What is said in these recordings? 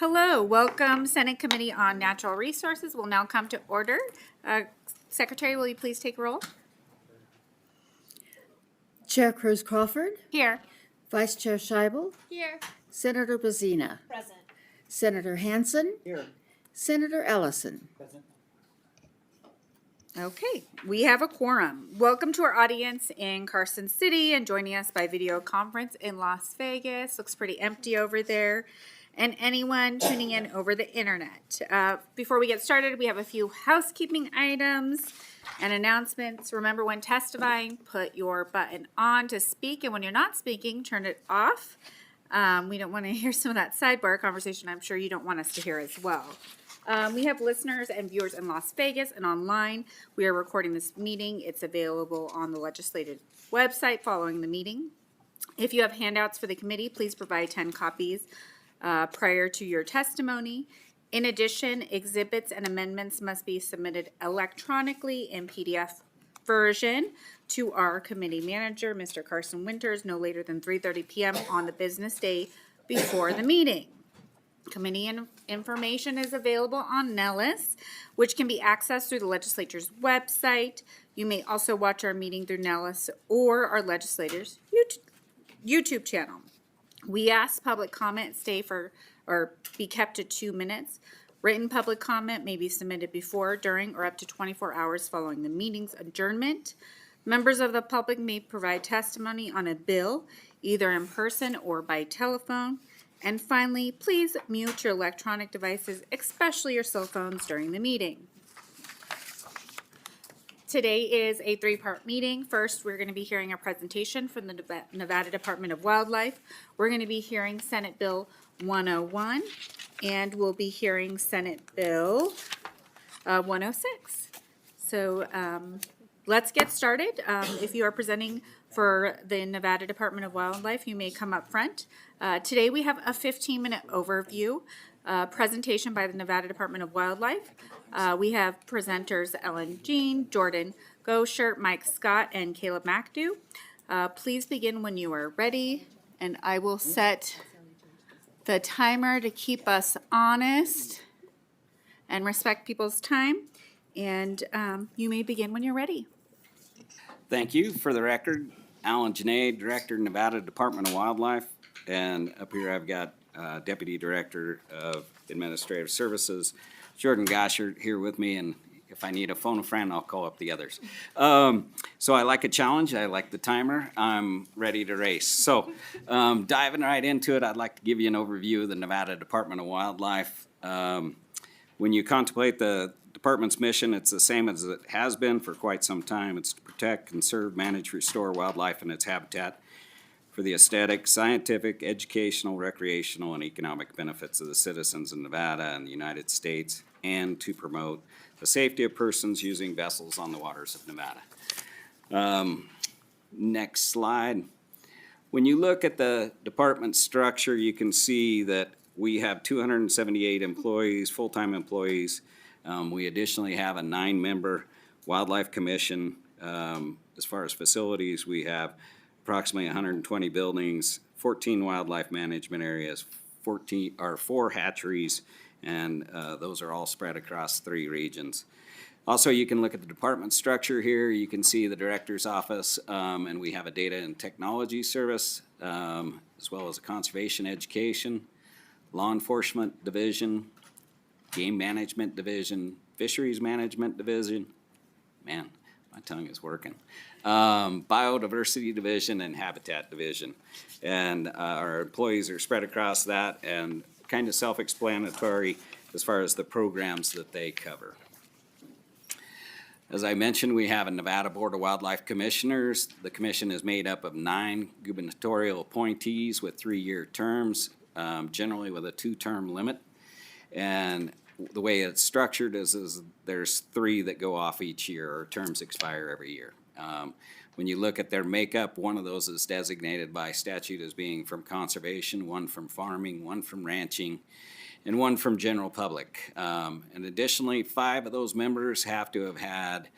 Hello, welcome Senate Committee on Natural Resources will now come to order. Secretary, will you please take roll? Chair Cruz Crawford, Here. Vice Chair Scheibel, Here. Senator Bazina, Present. Senator Hansen, Here. Senator Ellison. Present. Okay, we have a quorum. Welcome to our audience in Carson City and joining us by video conference in Las Vegas. Looks pretty empty over there. And anyone tuning in over the internet. Before we get started, we have a few housekeeping items and announcements. Remember, when testifying, put your button on to speak, and when you're not speaking, turn it off. We don't want to hear some of that sidebar conversation I'm sure you don't want us to hear as well. We have listeners and viewers in Las Vegas and online. We are recording this meeting. It's available on the legislative website following the meeting. If you have handouts for the committee, please provide 10 copies prior to your testimony. In addition, exhibits and amendments must be submitted electronically in PDF version to our committee manager, Mr. Carson Winters, no later than 3:30 p.m. on the business day before the meeting. Committee information is available on Nellis, which can be accessed through the legislature's website. You may also watch our meeting through Nellis or our legislators' YouTube channel. We ask public comment be kept to 2 minutes. Written public comment may be submitted before, during, or up to 24 hours following the meeting's adjournment. Members of the public may provide testimony on a bill, either in person or by telephone. And finally, please mute your electronic devices, especially your cell phones, during the meeting. Today is a three-part meeting. First, we're going to be hearing a presentation from the Nevada Department of Wildlife. We're going to be hearing Senate Bill 101, and we'll be hearing Senate Bill 106. So let's get started. If you are presenting for the Nevada Department of Wildlife, you may come up front. Today we have a 15-minute overview presentation by the Nevada Department of Wildlife. We have presenters Ellen Jean, Jordan Gosher, Mike Scott, and Caleb McAdoo. Please begin when you are ready, and I will set the timer to keep us honest and respect people's time. And you may begin when you're ready. Thank you. For the record, Alan Janae, Director, Nevada Department of Wildlife. And up here I've got Deputy Director of Administrative Services, Jordan Gosher, here with me. And if I need a phone a friend, I'll call up the others. So I like a challenge. I like the timer. I'm ready to race. So diving right into it, I'd like to give you an overview of the Nevada Department of Wildlife. When you contemplate the department's mission, it's the same as it has been for quite some time. It's to protect, conserve, manage, restore wildlife and its habitat for the aesthetic, scientific, educational, recreational, and economic benefits of the citizens of Nevada and the United States, and to promote the safety of persons using vessels on the waters of Nevada. Next slide. When you look at the department structure, you can see that we have 278 employees, full-time employees. We additionally have a 9-member Wildlife Commission. As far as facilities, we have approximately 120 buildings, 14 wildlife management areas, 4 hatcheries, and those are all spread across 3 regions. Also, you can look at the department structure here. You can see the director's office, and we have a data and technology service, as well as a conservation education, law enforcement division, game management division, fisheries management division. Man, my tongue is working. Biodiversity division and habitat division. And our employees are spread across that and kind of self-explanatory as far as the programs that they cover. As I mentioned, we have a Nevada Board of Wildlife Commissioners. The commission is made up of 9 gubernatorial appointees with 3-year terms, generally with a 2-term limit. And the way it's structured is there's 3 that go off each year, or terms expire every year. When you look at their makeup, one of those is designated by statute as being from conservation, 1 from farming, 1 from ranching, and 1 from general public. And additionally, 5 of those members have to have had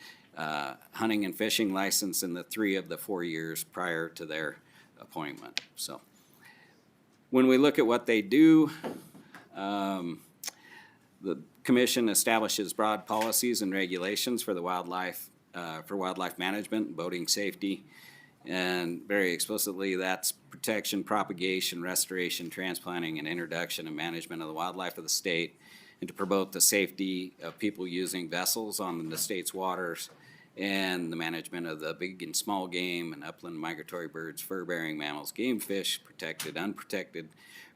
hunting and fishing license in the 3 of the 4 years prior to their appointment. So when we look at what they do, The commission establishes broad policies and regulations for the wildlife management and boating safety. And very explicitly, that's protection, propagation, restoration, transplanting, and introduction and management of the wildlife of the state, and to promote the safety of people using vessels on the state's waters, and the management of the big and small game and upland migratory birds, fur-bearing mammals, game fish, protected, unprotected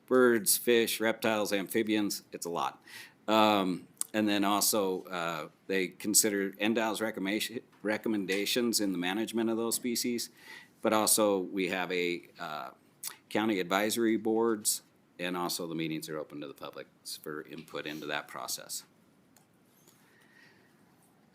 birds, fish, reptiles, amphibians. It's a lot. And then also, they consider NDOW's recommendations in the management of those species, but also we have a county advisory boards, and also the meetings are open to the public for input into that process.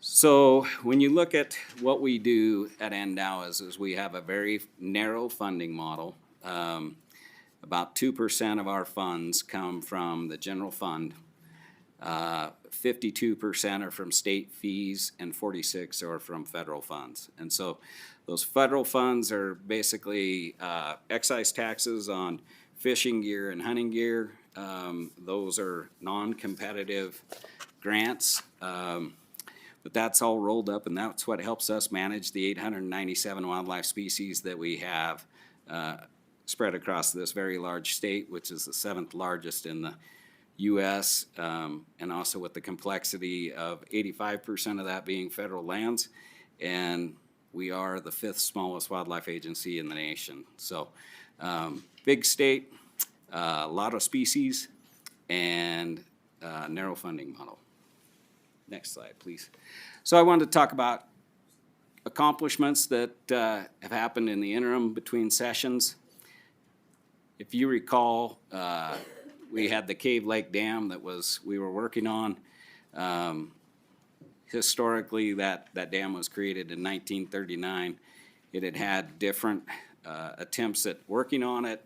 So when you look at what we do at NDOW is we have a very narrow funding model. About 2% of our funds come from the general fund. 52% are from state fees, and 46% are from federal funds. And so those federal funds are basically excise taxes on fishing gear and hunting gear. Those are non-competitive grants, but that's all rolled up, and that's what helps us manage the 897 wildlife species that we have spread across this very large state, which is the 7th largest in the U.S., and also with the complexity of 85% of that being federal lands, and we are the 5th smallest wildlife agency in the nation. So big state, a lot of species, and narrow funding model. Next slide, please. So I wanted to talk about accomplishments that have happened in the interim between sessions. If you recall, we had the Cave Lake Dam that we were working on. Historically, that dam was created in 1939. It had had different attempts at working on it,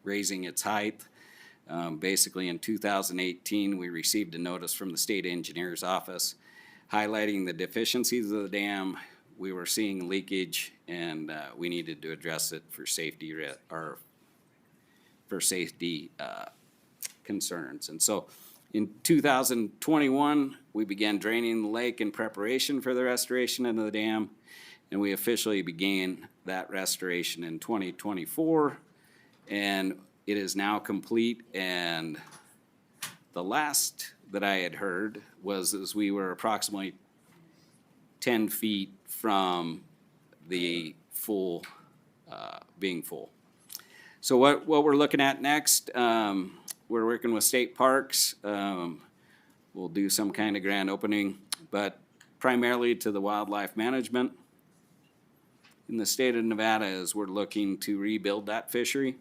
raising its height. Basically in 2018, we received a notice from the state engineer's office highlighting the deficiencies of the dam. We were seeing leakage, and we needed to address it for safety concerns. And so in 2021, we began draining the lake in preparation for the restoration of the dam, and we officially began that restoration in 2024, and it is now complete. And the last that I had heard was we were approximately 10 feet from the full, being full. So what we're looking at next, we're working with state parks. We'll do some kind of grand opening, but primarily to the wildlife management in the state of Nevada is we're looking to rebuild that fishery.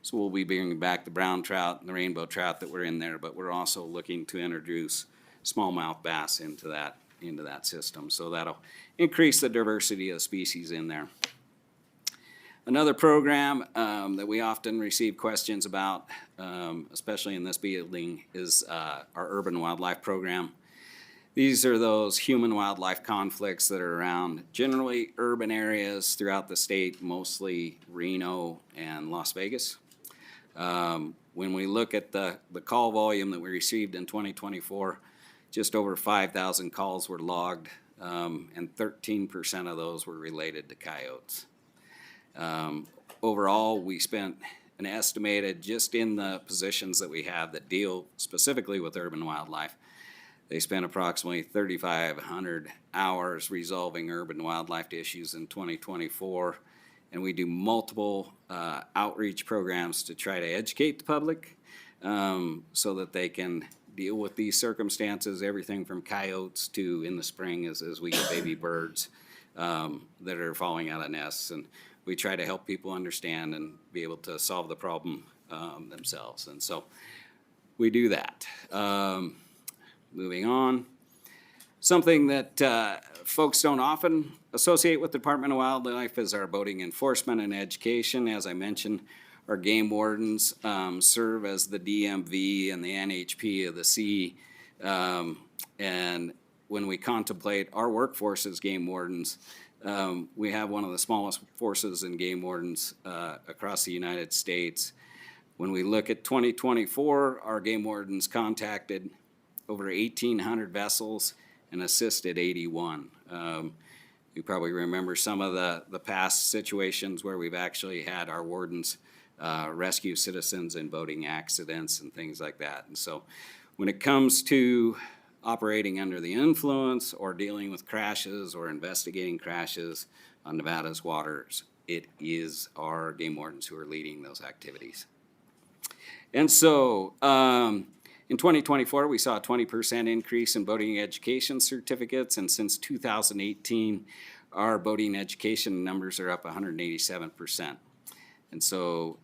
So we'll be bringing back the brown trout and the rainbow trout that were in there, but we're also looking to introduce smallmouth bass into that system. So that'll increase the diversity of species in there. Another program that we often receive questions about, especially in this building, is our urban wildlife program. These are those human-wildlife conflicts that are around generally urban areas throughout the state, mostly Reno and Las Vegas. When we look at the call volume that we received in 2024, just over 5,000 calls were logged, and 13% of those were related to coyotes. Overall, we spent an estimated, just in the positions that we have that deal specifically with urban wildlife, they spent approximately 3,500 hours resolving urban wildlife issues in 2024. And we do multiple outreach programs to try to educate the public so that they can deal with these circumstances, everything from coyotes to in the spring as we get baby birds that are falling out of nests. And we try to help people understand and be able to solve the problem themselves. And so we do that. Moving on. Something that folks don't often associate with the Department of Wildlife is our boating enforcement and education. As I mentioned, our game wardens serve as the DMV and the NHP of the sea. And when we contemplate our workforce as game wardens, we have one of the smallest forces in game wardens across the United States. When we look at 2024, our game wardens contacted over 1,800 vessels and assisted 81. You probably remember some of the past situations where we've actually had our wardens rescue citizens in boating accidents and things like that. And so when it comes to operating under the influence or dealing with crashes or investigating crashes on Nevada's waters, it is our game wardens who are leading those activities. And so in 2024, we saw a 20% increase in boating education certificates, and since 2018, our boating education numbers are up 187%. And so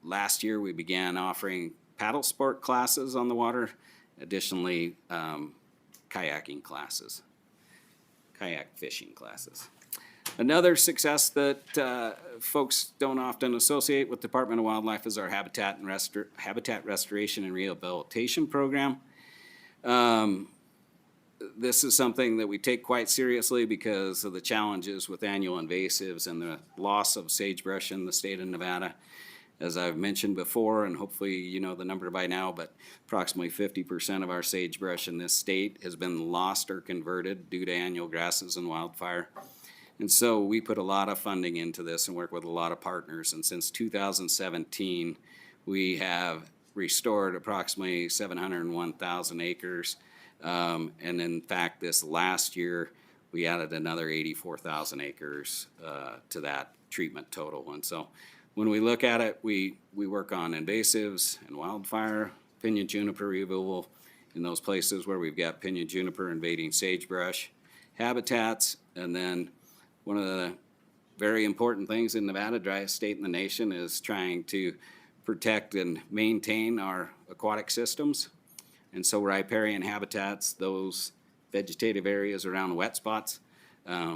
last year, we began offering paddle sport classes on the water, additionally kayaking classes, kayak fishing classes. Another success that folks don't often associate with Department of Wildlife is our habitat restoration and rehabilitation program. This is something that we take quite seriously because of the challenges with annual invasives and the loss of sagebrush in the state of Nevada. As I've mentioned before, and hopefully you know the number by now, but approximately 50% of our sagebrush in this state has been lost or converted due to annual grasses and wildfire. And so we put a lot of funding into this and work with a lot of partners. And since 2017, we have restored approximately 701,000 acres. And in fact, this last year, we added another 84,000 acres to that treatment total. And so when we look at it, we work on invasives and wildfire, pinyon juniper removal in those places where we've got pinyon juniper invading sagebrush habitats, and then one of the very important things in Nevada, driest state in the nation, is trying to protect and maintain our aquatic systems. And so riparian habitats, those vegetative areas around wet spots,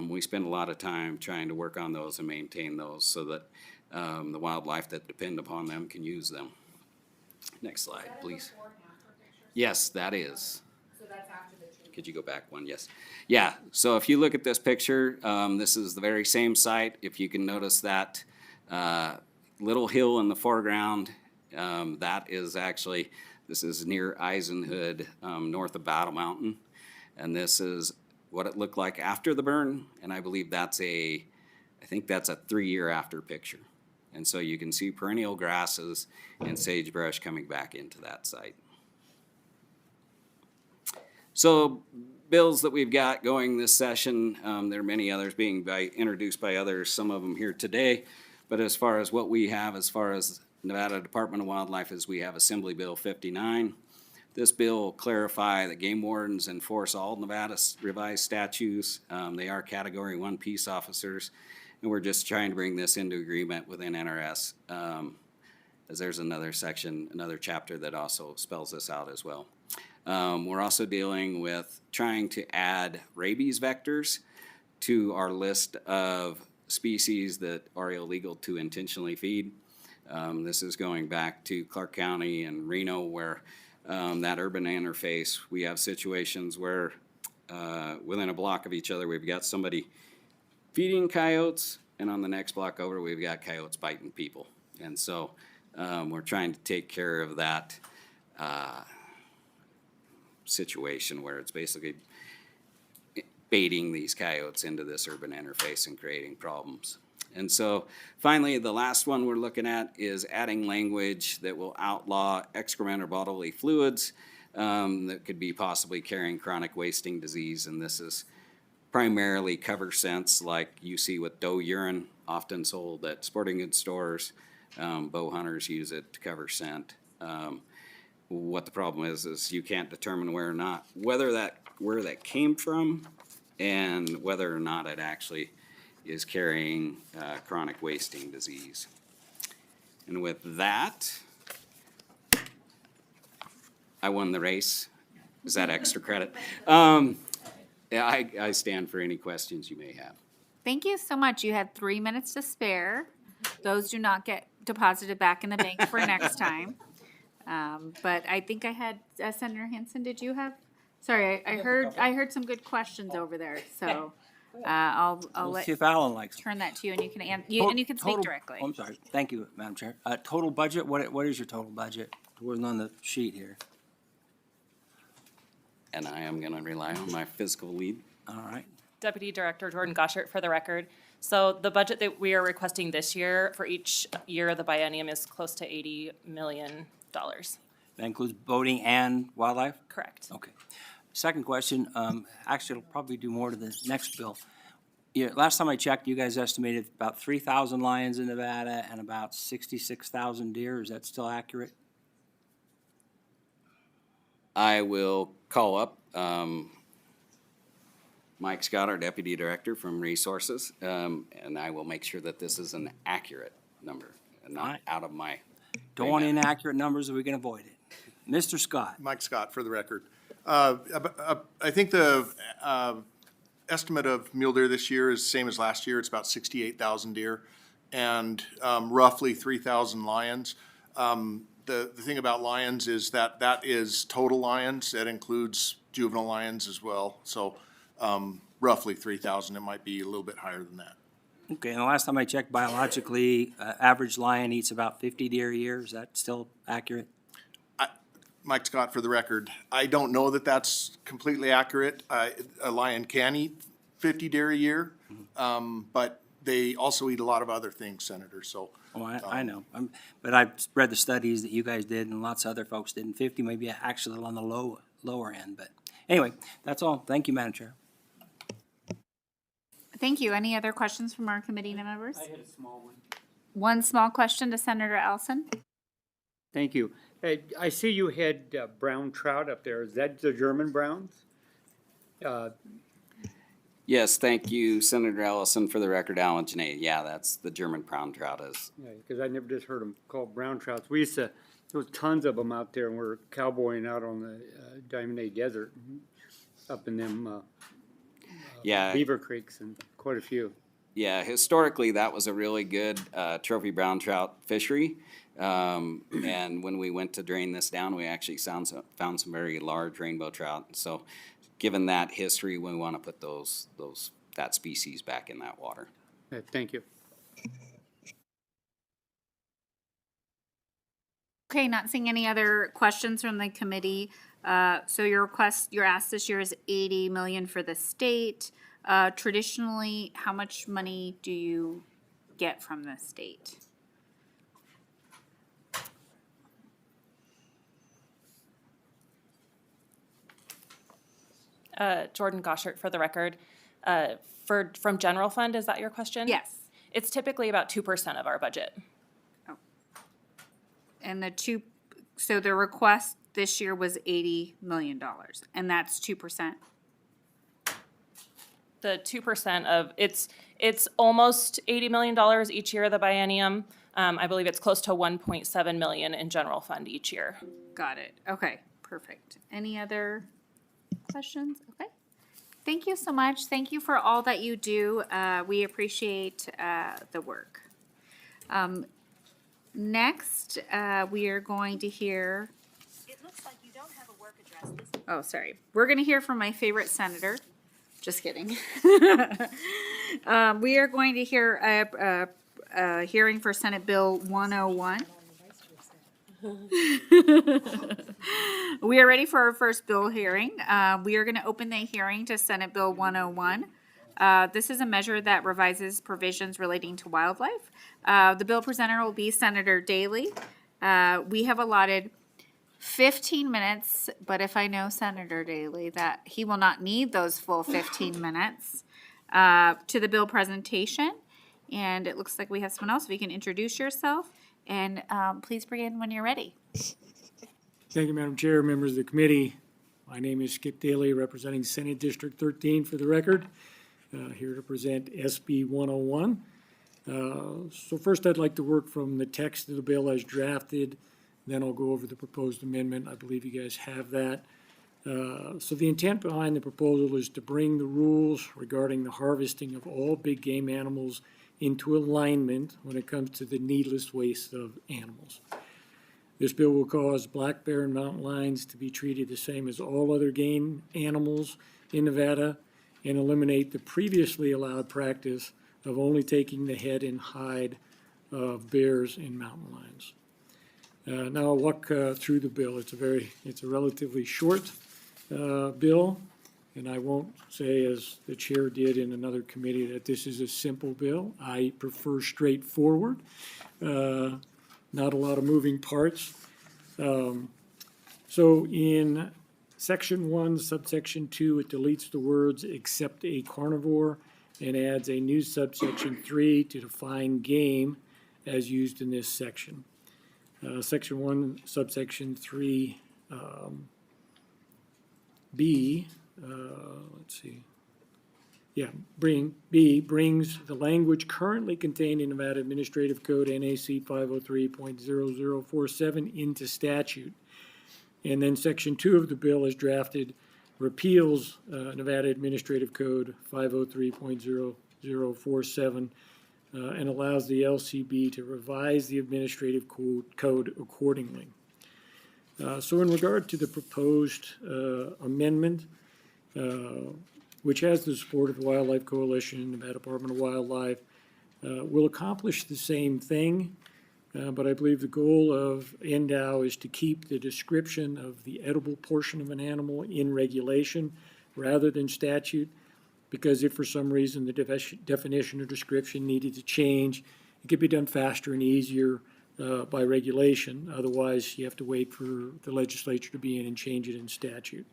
we spend a lot of time trying to work on those and maintain those so that the wildlife that depend upon them can use them. Next slide, please. Yes, that is. So that's after the treatment. Could you go back one? Yes. Yeah, so if you look at this picture, this is the very same site. If you can notice that little hill in the foreground, that is actually, this is near Eisenhood, north of Battle Mountain. And this is what it looked like after the burn. And I believe that's I think that's a 3-year after picture. And so you can see perennial grasses and sagebrush coming back into that site. So bills that we've got going this session, there are many others being introduced by others, some of them here today. But as far as what we have, as far as Nevada Department of Wildlife, is we have Assembly Bill 59. This bill will clarify that game wardens enforce all Nevada revised statutes. They are Category 1 peace officers. And we're just trying to bring this into agreement within NRS, as there's another section, another chapter that also spells this out as well. We're also dealing with trying to add rabies vectors to our list of species that are illegal to intentionally feed. This is going back to Clark County and Reno, where that urban interface, we have situations where within a block of each other, we've got somebody feeding coyotes, and on the next block over, we've got coyotes biting people. And so we're trying to take care of that situation where it's basically baiting these coyotes into this urban interface and creating problems. And so finally, the last one we're looking at is adding language that will outlaw excrement or bodily fluids that could be possibly carrying chronic wasting disease. And this is primarily cover scents like you see with doe urine, often sold at sporting goods stores. Bow hunters use it to cover scent. What the problem is you can't determine where that came from and whether or not it actually is carrying chronic wasting disease. And with that, I won the race. Is that extra credit? Yeah, I stand for any questions you may have. Thank you so much. You had 3 minutes to spare. Those do not get deposited back in the bank for next time. But I think I had Senator Hansen. Did you have? Sorry, I heard some good questions over there. So I'll We'll let see if Alan likes them. turn that to you, and you can and you can speak Total- directly. I'm sorry. Thank you, Madam Chair. Total budget, what is your total budget? It wasn't on the sheet here. And I am gonna rely on my fiscal lead. All right. Deputy Director Jordan Goshert for the record. So the budget that we are requesting this year for each year of the biennium is close to $80 million. That includes boating and wildlife? Correct. Okay. Second question, actually, it'll probably do more to the next bill. Yeah, last time I checked, you guys estimated about 3,000 lions in Nevada and about 66,000 deer. Is that still accurate? I will call up Mike Scott, our Deputy Director from Resources, and I will make sure that this is an accurate number and not Alright. out of my. Don't want inaccurate numbers if we can avoid it. Mr. Scott? Mike Scott, for the record. I think the estimate of mule deer this year is the same as last year. It's about 68,000 deer and roughly 3,000 lions. The thing about lions is that that is total lions. That includes juvenile lions as well. So roughly 3,000. It might be a little bit higher than that. Okay, and the last time I checked biologically, average lion eats about 50 deer a year. Is that still accurate? Mike Scott, for the record, I don't know that that's completely accurate. A lion can eat 50 deer a year, but they also eat a lot of other things, Senator, so. Oh, I know. But I've read the studies that you guys did and lots of other folks did, and 50 may be actually on the lower end. But anyway, that's all. Thank you, Madam Chair. Thank you. Any other questions from our committee members? I had a small one. One small question to Senator Ellison. Thank you. I see you had brown trout up there. Is that the German browns? Yes, thank you, Senator Ellison. For the record, Alan Janae. Yeah, that's the German brown trout is. Yeah, because I never just heard them called brown trouts. We used to, there was tons of them out there, and we're cowboying out on the Diamond A Desert, up in them Yeah. beaver creeks, and quite a few. Yeah, historically, that was a really good trophy brown trout fishery. And when we went to drain this down, we actually found some very large rainbow trout. So given that history, we want to put that species back in that water. Thank you. Okay, not seeing any other questions from the committee. So your ask this year is 80 million for the state. Traditionally, how much money do you get from the state? Jordan Goshert for the record. From general fund, is that your question? Yes. It's typically about 2% of our budget. And so the request this year was $80 million, and that's 2%. The 2% of, it's almost $80 million each year of the biennium. I believe it's close to 1.7 million in general fund each year. Got it. Okay, perfect. Any other questions? Okay. Thank you so much. Thank you for all that you do. We appreciate the work. Next, we are going to hear. It looks like you don't have a work address this Oh, sorry. We're going to hear from my favorite senator. Just kidding. We are going to hear a hearing for Senate Bill 101. We are ready for our first bill hearing. We are going to open the hearing to Senate Bill 101. This is a measure that revises provisions relating to wildlife. The bill presenter will be Senator Daley. We have allotted 15 minutes, but if I know Senator Daley, that he will not need those full 15 minutes to the bill presentation. And it looks like we have someone else. If you can introduce yourself and please begin when you're ready. Thank you, Madam Chair, members of the committee. My name is Skip Daly, representing Senate District 13 for the record, here to present SB 101. So first I'd like to work from the text of the bill as drafted, then I'll go over the proposed amendment. I believe you guys have that. So the intent behind the proposal is to bring the rules regarding the harvesting of all big game animals into alignment when it comes to the needless waste of animals. This bill will cause black bear and mountain lions to be treated the same as all other game animals in Nevada, and eliminate the previously allowed practice of only taking the head and hide of bears and mountain lions. Now I'll walk through the bill. It's a relatively short bill, and I won't say, as the chair did in another committee, that this is a simple bill. I prefer straightforward, not a lot of moving parts. So in Section 1, subsection 2, it deletes the words "except a carnivore" and adds a new subsection 3 to define game as used in this section. Section 1, subsection 3, B, let's see. Yeah, B brings the language currently contained in Nevada Administrative Code NAC 503.0047 into statute. And then Section 2 of the bill as drafted repeals Nevada Administrative Code 503.0047 and allows the LCB to revise the administrative code accordingly. So in regard to the proposed amendment, which has the support of the Wildlife Coalition, Nevada Department of Wildlife, will accomplish the same thing, but I believe the goal of NDOW is to keep the description of the edible portion of an animal in regulation rather than statute, because if for some reason the definition or description needed to change, it could be done faster and easier by regulation. Otherwise, you have to wait for the legislature to be in and change it in statute.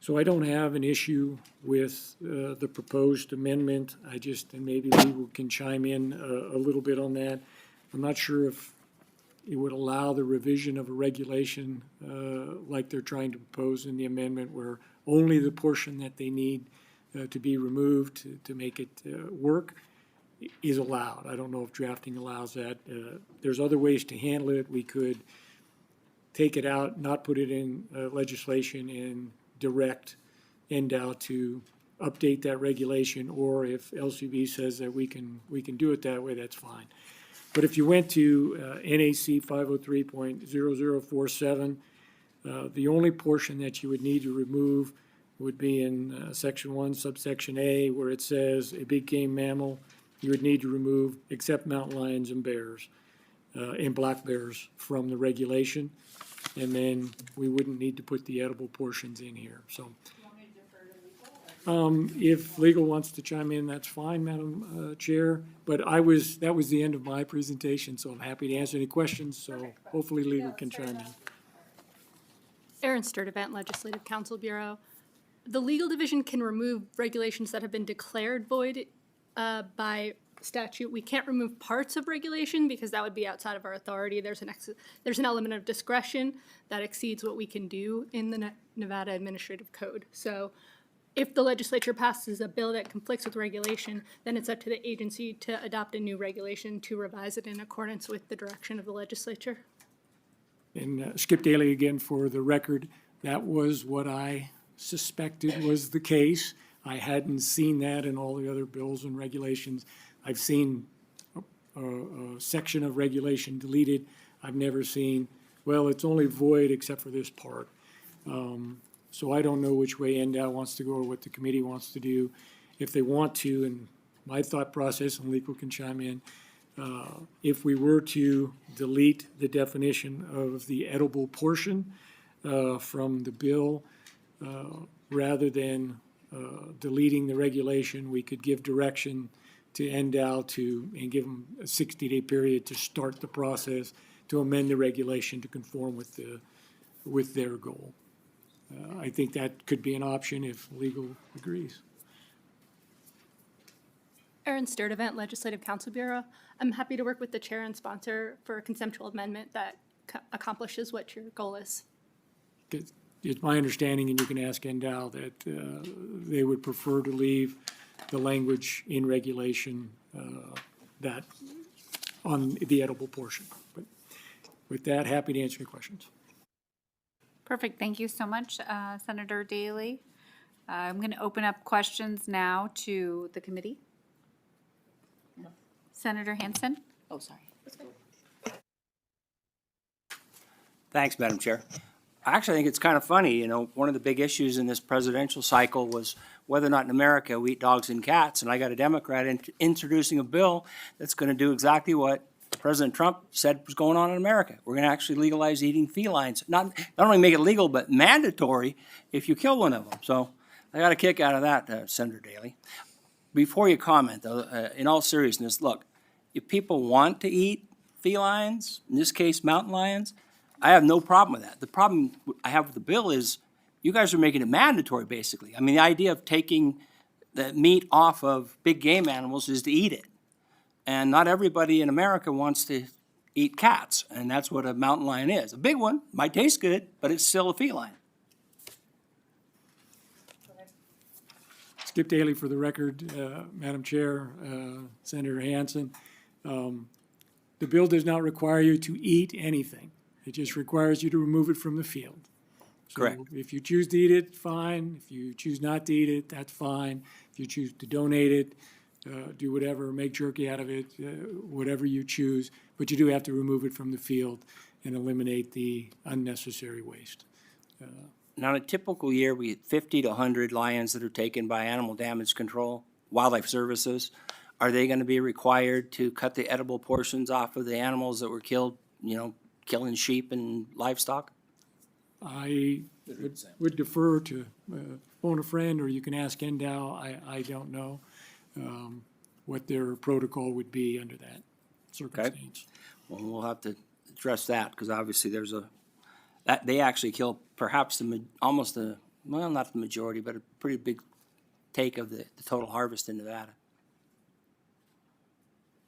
So I don't have an issue with the proposed amendment. And maybe legal can chime in a little bit on that. I'm not sure if it would allow the revision of a regulation like they're trying to propose in the amendment, where only the portion that they need to be removed to make it work is allowed. I don't know if drafting allows that. There's other ways to handle it. We could take it out, not put it in legislation, and direct NDOW to update that regulation, or if LCB says that we can do it that way, that's fine. But if you went to NAC 503.0047, the only portion that you would need to remove would be in Section 1, subsection A, where it says a big game mammal, you would need to remove except mountain lions and bears, and black bears from the regulation. And then we wouldn't need to put the edible portions in here, so. If legal wants to chime in, that's fine, Madam Chair, but that was the end of my presentation, so I'm happy to answer any questions, so hopefully legal can chime in. Erin Sturdivant, Legislative Counsel Bureau. The legal division can remove regulations that have been declared void by statute. We can't remove parts of regulation because that would be outside of our authority. There's an element of discretion that exceeds what we can do in the Nevada Administrative Code. So if the legislature passes a bill that conflicts with regulation, then it's up to the agency to adopt a new regulation to revise it in accordance with the direction of the legislature. And Skip Daly again for the record, that was what I suspected was the case. I hadn't seen that in all the other bills and regulations. I've seen a section of regulation deleted. I've never seen, well, it's only void except for this part. So I don't know which way NDOW wants to go or what the committee wants to do. If they want to, and my thought process, and legal can chime in, if we were to delete the definition of the edible portion from the bill, rather than deleting the regulation, we could give direction to NDOW and give them a 60-day period to start the process to amend the regulation to conform with their goal. I think that could be an option if legal agrees. Erin Sturdivant, Legislative Counsel Bureau. I'm happy to work with the chair and sponsor for a conceptual amendment that accomplishes what your goal is. It's my understanding, and you can ask NDOW, that they would prefer to leave the language in regulation that on the edible portion. But with that, happy to answer your questions. Perfect. Thank you so much, Senator Daly. I'm going to open up questions now to the committee. Senator Hansen? Oh, sorry. Thanks, Madam Chair. Actually, I think it's kind of funny, you know, one of the big issues in this presidential cycle was whether or not in America we eat dogs and cats. And I got a Democrat introducing a bill that's going to do exactly what President Trump said was going on in America. We're going to actually legalize eating felines. Not only make it legal, but mandatory if you kill one of them. So I got a kick out of that, Senator Daley. Before you comment, though, in all seriousness, look, if people want to eat felines, in this case mountain lions, I have no problem with that. The problem I have with the bill is you guys are making it mandatory, basically. I mean, the idea of taking the meat off of big game animals is to eat it. And not everybody in America wants to eat cats, and that's what a mountain lion is. A big one, might taste good, but it's still a feline. Skip Daly for the record, Madam Chair, Senator Hansen. The bill does not require you to eat anything. It just requires you to remove it from the field. So Correct. if you choose to eat it, fine. If you choose not to eat it, that's fine. If you choose to donate it, do whatever, make jerky out of it, whatever you choose. But you do have to remove it from the field and eliminate the unnecessary waste. Now, in a typical year, we get 50 to 100 lions that are taken by Animal Damage Control, Wildlife Services. Are they going to be required to cut the edible portions off of the animals that were killed, you know, killing sheep and livestock? I would defer to phone a friend, or you can ask NDOW. I don't know what their protocol would be under that circumstance. Well, we'll have to address that, because obviously there's that they actually kill perhaps well, not the majority, but a pretty big take of the total harvest in Nevada.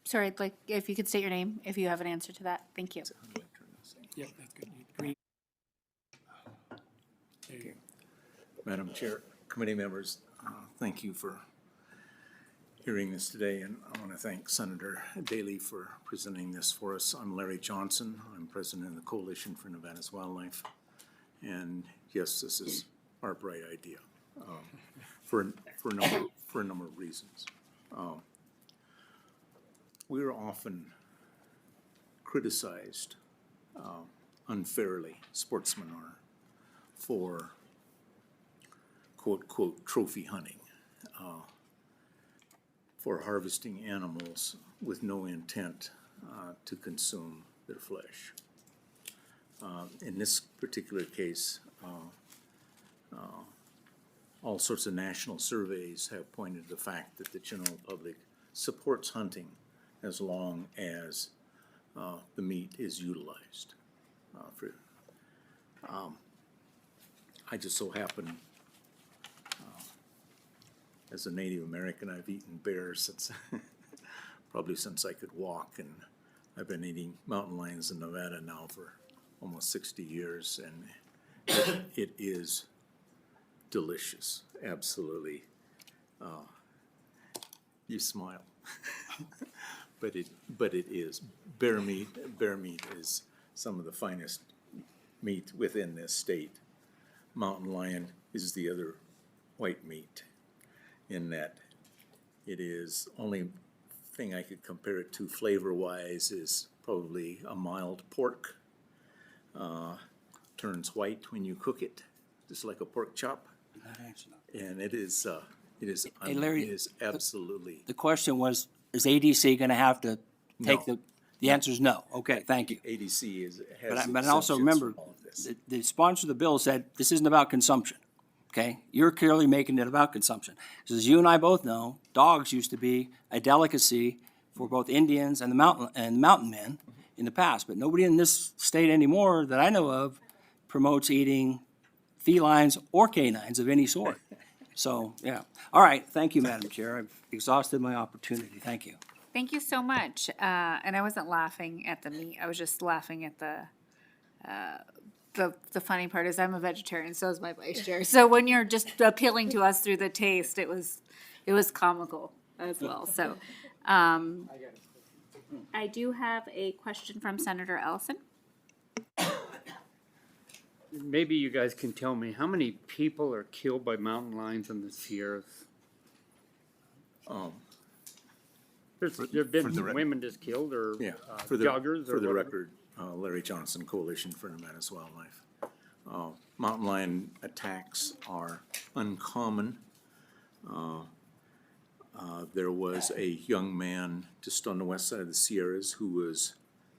Sorry, like, if you could state your name, if you have an answer to that. Thank you. Yep, that's good. Green. There you go. Madam Chair, committee members, thank you for hearing this today, and I want to thank Senator Daley for presenting this for us. I'm Larry Johnson. I'm president of the Coalition for Nevada's Wildlife, and yes, this is our bright idea for a number of reasons. We're often criticized unfairly, sportsmen are, for quote, trophy hunting, for harvesting animals with no intent to consume their flesh. In this particular case, all sorts of national surveys have pointed to the fact that the general public supports hunting as long as the meat is utilized. I just so happen, as a Native American, I've eaten bears since probably since I could walk, and I've been eating mountain lions in Nevada now for almost 60 years, and it is delicious, absolutely. You smile, but it is bear meat. Bear meat is some of the finest meat within this state. Mountain lion is the other white meat, in that it is only thing I could compare it to flavor-wise is probably a mild pork. Turns white when you cook it, just like a pork chop, and it is Hey, Larry, it is absolutely. The question was, is ADC going to have to take No. the answer is no. Okay, thank you. ADC has But I also exemptions remember, from all of this. the sponsor of the bill said, this isn't about consumption, okay? You're clearly making it about consumption. Because as you and I both know, dogs used to be a delicacy for both Indians and the mountain men in the past. But nobody in this state anymore that I know of promotes eating felines or canines of any sort. So, yeah. All right, thank you, Madam Chair. I've exhausted my opportunity. Thank you. Thank you so much. And I wasn't laughing at the meat. I was just laughing at the funny part is I'm a vegetarian, so is my vice chair. So when you're just appealing to us through the taste, it was comical as well. So I do have a question from Senator Ellison. Maybe you guys can tell me, how many people are killed by mountain lions in the Sierras? There've been women just killed, or Yeah, joggers, or for the whatever. record, Larry Johnson, Coalition for Nevada's Wildlife. Mountain lion attacks are uncommon. There was a young man just on the west side of the Sierras who was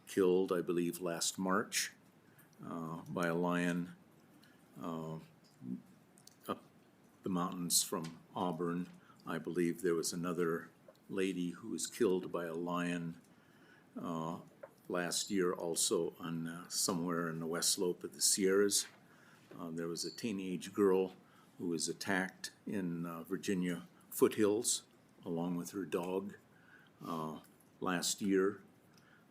killed, I believe, last March by a lion up the mountains from Auburn. I believe there was another lady who was killed by a lion last year also on somewhere in the west slope of the Sierras. There was a teenage girl who was attacked in Virginia foothills along with her dog last year.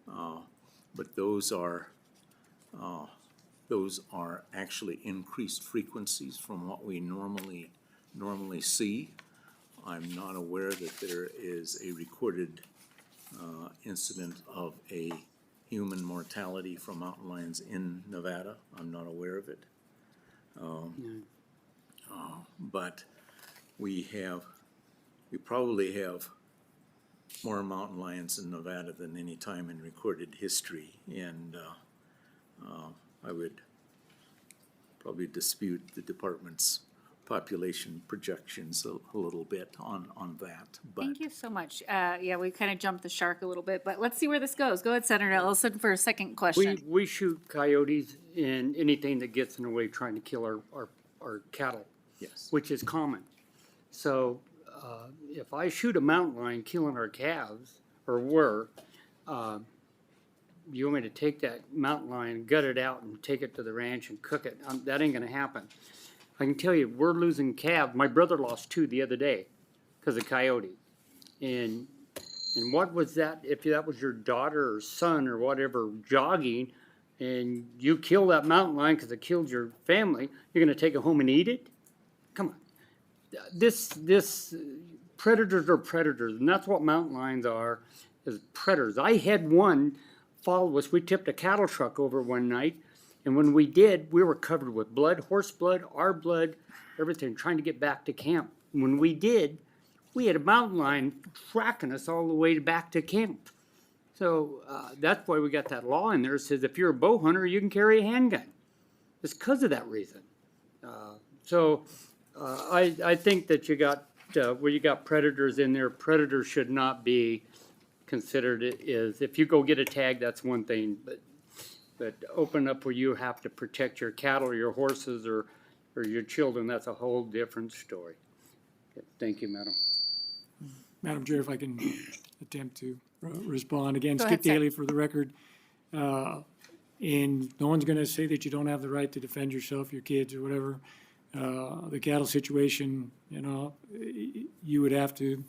But those are actually increased frequencies from what we normally see. I'm not aware that there is a recorded incident of a human mortality from mountain lions in Nevada. I'm not aware of it. But we probably have more mountain lions in Nevada than any time in recorded history, and I would probably dispute the department's population projections a little bit on that, but. Thank you so much. Yeah, we kind of jumped the shark a little bit, but let's see where this goes. Go ahead, Senator Ellison, for a second question. We shoot coyotes and anything that gets in the way trying to kill our cattle. Yes. Which is common. So, if I shoot a mountain lion killing our calves, or you want me to take that mountain lion, gut it out, and take it to the ranch and cook it? That ain't gonna happen. I can tell you, we're losing calves. My brother lost 2 the other day because of coyote. And what was that? If that was your daughter or son or whatever jogging, and you kill that mountain lion because it killed your family, you're gonna take it home and eat it? Come on. This predators are predators, and that's what mountain lions are, is predators. I had one follow us. We tipped a cattle truck over one night, and when we did, we were covered with blood, horse blood, our blood, everything, trying to get back to camp. When we did, we had a mountain lion tracking us all the way back to camp. So that's why we got that law in there. It says if you're a bow hunter, you can carry a handgun. It's because of that reason. I think that you got where you got predators in there. Predators should not be considered. Is if you go get a tag, that's one thing, but open up where you have to protect your cattle or your horses or your children, that's a whole different story. Okay, thank you, Madam. Madam Chair, if I can attempt to respond again. Go Skip ahead, sir. Daly for the record. And no one's gonna say that you don't have the right to defend yourself, your kids, or whatever. The cattle situation, you would have to,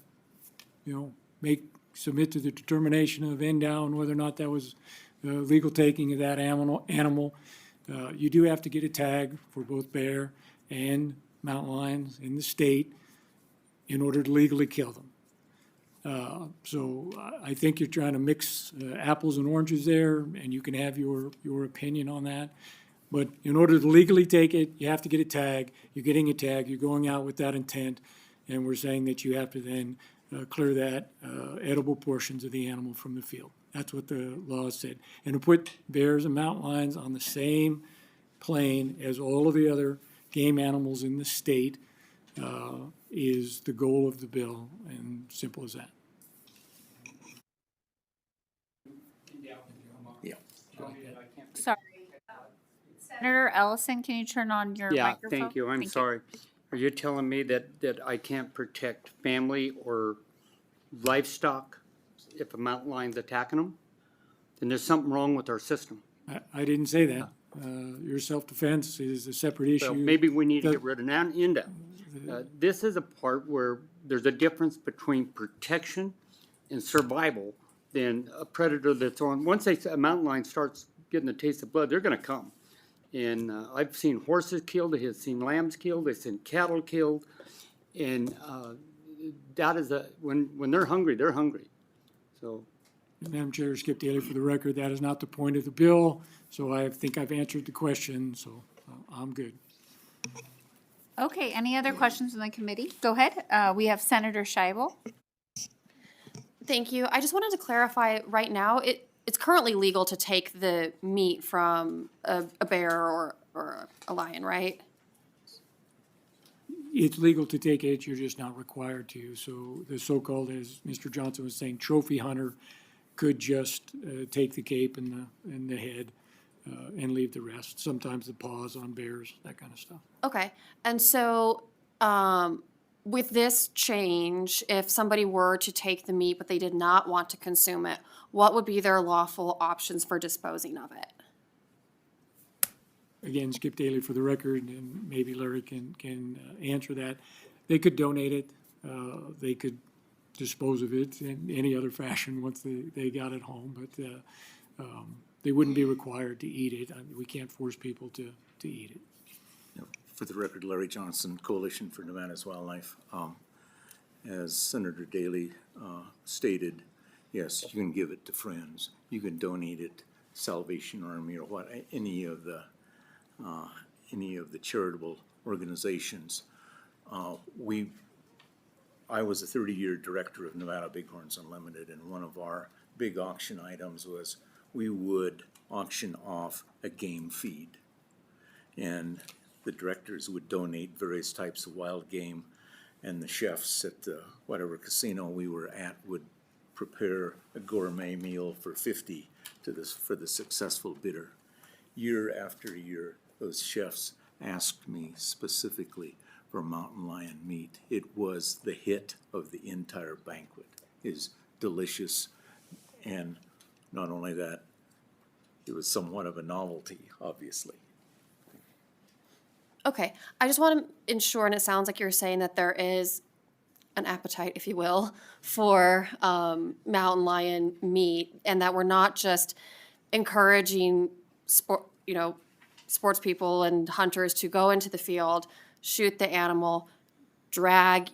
submit to the determination of NDOW whether or not that was legal taking of that animal. You do have to get a tag for both bear and mountain lions in the state in order to legally kill them. So I think you're trying to mix apples and oranges there, and you can have your opinion on that. But in order to legally take it, you have to get a tag. You're getting a tag. You're going out with that intent, and we're saying that you have to then clear that edible portions of the animal from the field. That's what the law said. And to put bears and mountain lions on the same plane as all of the other game animals in the state is the goal of the bill, and simple as that. Yeah. Sorry. Senator Ellison, can you turn on your microphone? Thank you. I'm sorry. Are you telling me that I can't protect family or livestock if a mountain lion's attacking them? Then there's something wrong with our system. I didn't say that. Your self-defense is a separate issue. So maybe we need to get rid of that end up. This is a part where there's a difference between protection and survival than a predator that's on. Once a mountain lion starts getting a taste of blood, they're going to come. And I've seen horses killed, I've seen lambs killed, I've seen cattle killed, and that is when they're hungry, they're hungry. So, Madam Chair, Skip Daly for the record, that is not the point of the bill, so I think I've answered the question, so I'm good. Okay, any other questions from the committee? Go ahead. We have Senator Scheibel. Thank you. I just wanted to clarify right now, it's currently legal to take the meat from a bear or a lion, right? It's legal to take it, you're just not required to. So the so-called, as Mr. Johnson was saying, trophy hunter could just take the cape and the head and leave the rest. Sometimes the paws on bears, that kind of stuff. Okay, and so, with this change, if somebody were to take the meat but they did not want to consume it, what would be their lawful options for disposing of it? Again, Skip Daly for the record, and maybe Larry can answer that. They could donate it, they could dispose of it in any other fashion once they got it home, but they wouldn't be required to eat it. I mean, we can't force people to eat it. For the record, Larry Johnson, Coalition for Nevada's Wildlife. As Senator Daly stated, yes, you can give it to friends. You can donate it, Salvation Army or what, any of the charitable organizations. I was a 30-year director of Nevada Bighorns Unlimited, and one of our big auction items was we would auction off a game feed. And the directors would donate various types of wild game, and the chefs at the whatever casino we were at would prepare a gourmet meal for 50 for the successful bidder. Year after year, those chefs asked me specifically for mountain lion meat. It was the hit of the entire banquet. It is delicious, and not only that, it was somewhat of a novelty, obviously. Okay, I just want to ensure, and it sounds like you're saying that there is an appetite, if you will, for mountain lion meat, and that we're not just encouraging sports people and hunters to go into the field, shoot the animal, drag,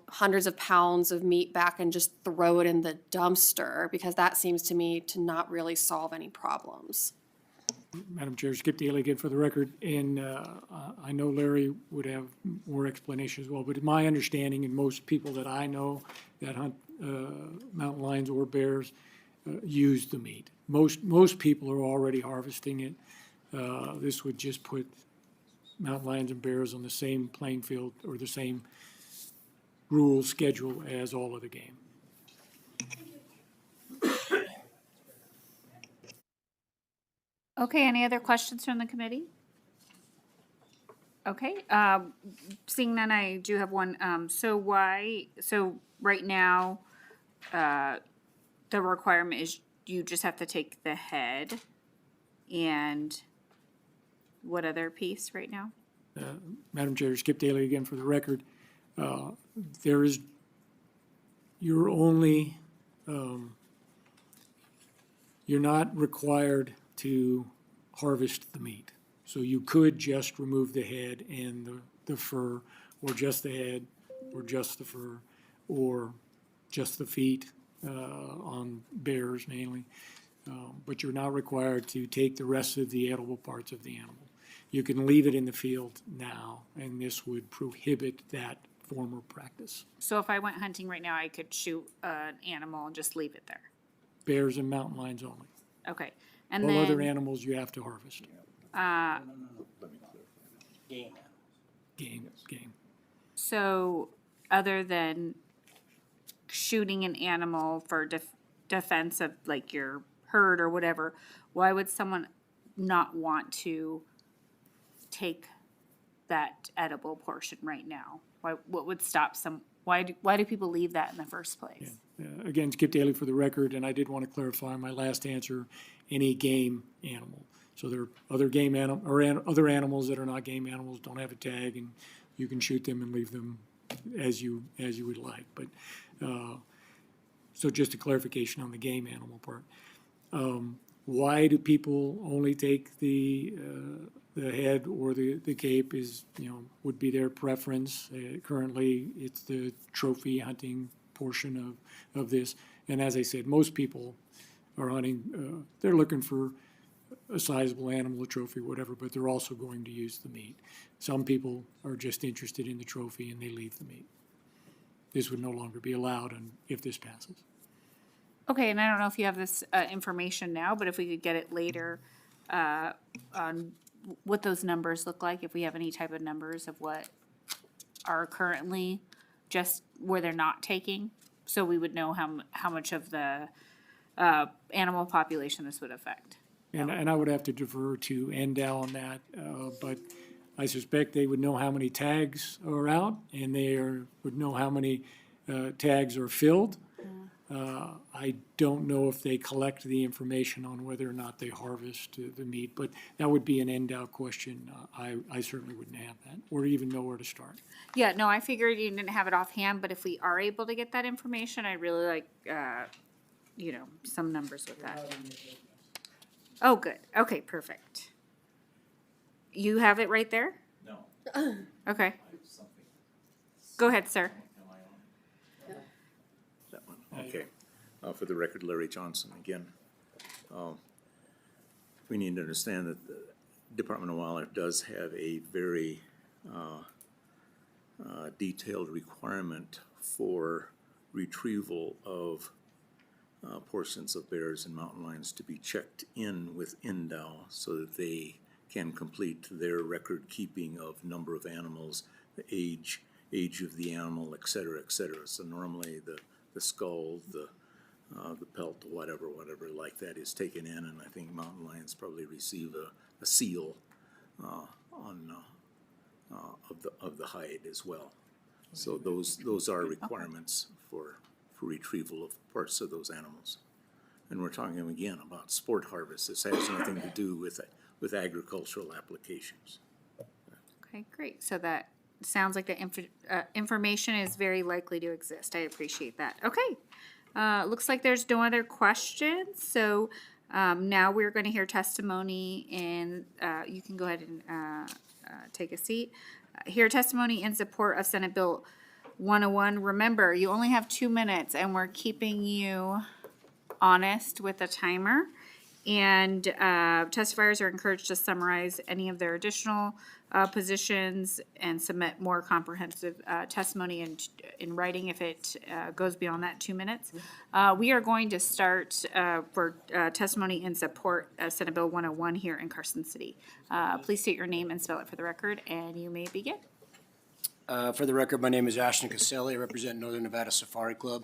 hundreds of pounds of meat back and just throw it in the dumpster, because that seems to me to not really solve any problems. Madam Chair, Skip Daly again for the record, and I know Larry would have more explanation as well, but my understanding, and most people that I know that hunt mountain lions or bears use the meat. Most people are already harvesting it. This would just put mountain lions and bears on the same playing field or the same rule schedule as all other game. Okay, any other questions from the committee? Okay, seeing none, I do have one. So right now, the requirement is you just have to take the head and what other piece right now? Madam Chair, Skip Daly again for the record. You're only, you're not required to harvest the meat. So you could just remove the head and the fur, or just the head, or just the fur, or just the feet on bears mainly. But you're not required to take the rest of the edible parts of the animal. You can leave it in the field now, and this would prohibit that former practice. So if I went hunting right now, I could shoot an animal and just leave it there? Bears and mountain lions only. Okay, and All then. other animals you have to harvest. Game. So, other than shooting an animal for defense of like your herd or whatever, why would someone not want to take that edible portion right now? What would stop why do people leave that in the first place? Again, Skip Daly for the record, and I did want to clarify my last answer, any game animal. So there are other game other animals that are not game animals, don't have a tag, and you can shoot them and leave them as you would like. But so just a clarification on the game animal part. Why do people only take the head or the cape is, would be their preference. Currently, it's the trophy hunting portion of this. And as I said, most people are hunting, they're looking for a sizable animal, a trophy, whatever, but they're also going to use the meat. Some people are just interested in the trophy and they leave the meat. This would no longer be allowed if this passes. Okay, and I don't know if you have this information now, but if we could get it later on what those numbers look like, if we have any type of numbers of what are currently just where they're not taking, so we would know how much of the animal population this would affect. And I would have to defer to NDAL on that, but I suspect they would know how many tags are out, and would know how many tags are filled. I don't know if they collect the information on whether or not they harvest the meat, but that would be an NDAL question. I certainly wouldn't have that, or even know where to start. Yeah, no, I figured you didn't have it offhand, but if we are able to get that information, I'd really like, some numbers with that. Oh, good. Okay, perfect. You have it right there? No. Okay. Go ahead, sir. That one, okay. For the record, Larry Johnson again. We need to understand that the Department of Wildlife does have a very detailed requirement for retrieval of portions of bears and mountain lions to be checked in with NDOW so that they can complete their record keeping of number of animals, the age of the animal, et cetera, et cetera. So normally the skull, the pelt, whatever like that is taken in, and I think mountain lions probably receive a seal of the hide as well. So those are requirements for retrieval of parts of those animals. And we're talking again about sport harvest. This has nothing to do with agricultural applications. Okay, great. So that sounds like the information is very likely to exist. I appreciate that. Okay. Looks like there's no other questions. So now we're going to hear testimony, and you can go ahead and take a seat. Hear testimony in support of Senate Bill 101. Remember, you only have 2 minutes, and we're keeping you honest with a timer. And testifiers are encouraged to summarize any of their additional positions and submit more comprehensive testimony in writing if it goes beyond that 2 minutes. We are going to start for testimony in support of Senate Bill 101 here in Carson City. Please state your name and spell it for the record, and you may begin. For the record, my name is Ashton Caselli. I represent Northern Nevada Safari Club.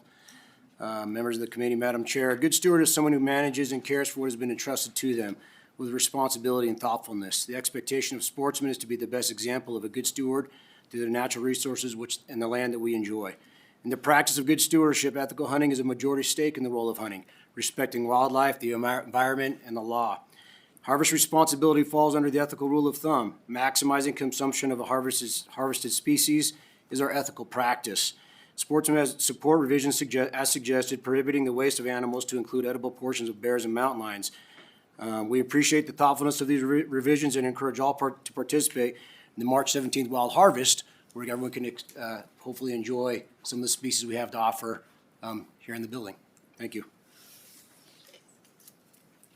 Members of the committee, Madam Chair, a good steward is someone who manages and cares for what has been entrusted to them with responsibility and thoughtfulness. The expectation of sportsmen is to be the best example of a good steward to the natural resources and the land that we enjoy. In the practice of good stewardship, ethical hunting is a majority stake in the role of hunting, respecting wildlife, the environment, and the law. Harvest responsibility falls under the ethical rule of thumb. Maximizing consumption of a harvested species is our ethical practice. Sportsmen has support revisions as suggested, prohibiting the waste of animals to include edible portions of bears and mountain lions. We appreciate the thoughtfulness of these revisions and encourage all to participate in the March 17th Wild Harvest, where everyone can hopefully enjoy some of the species we have to offer here in the building. Thank you.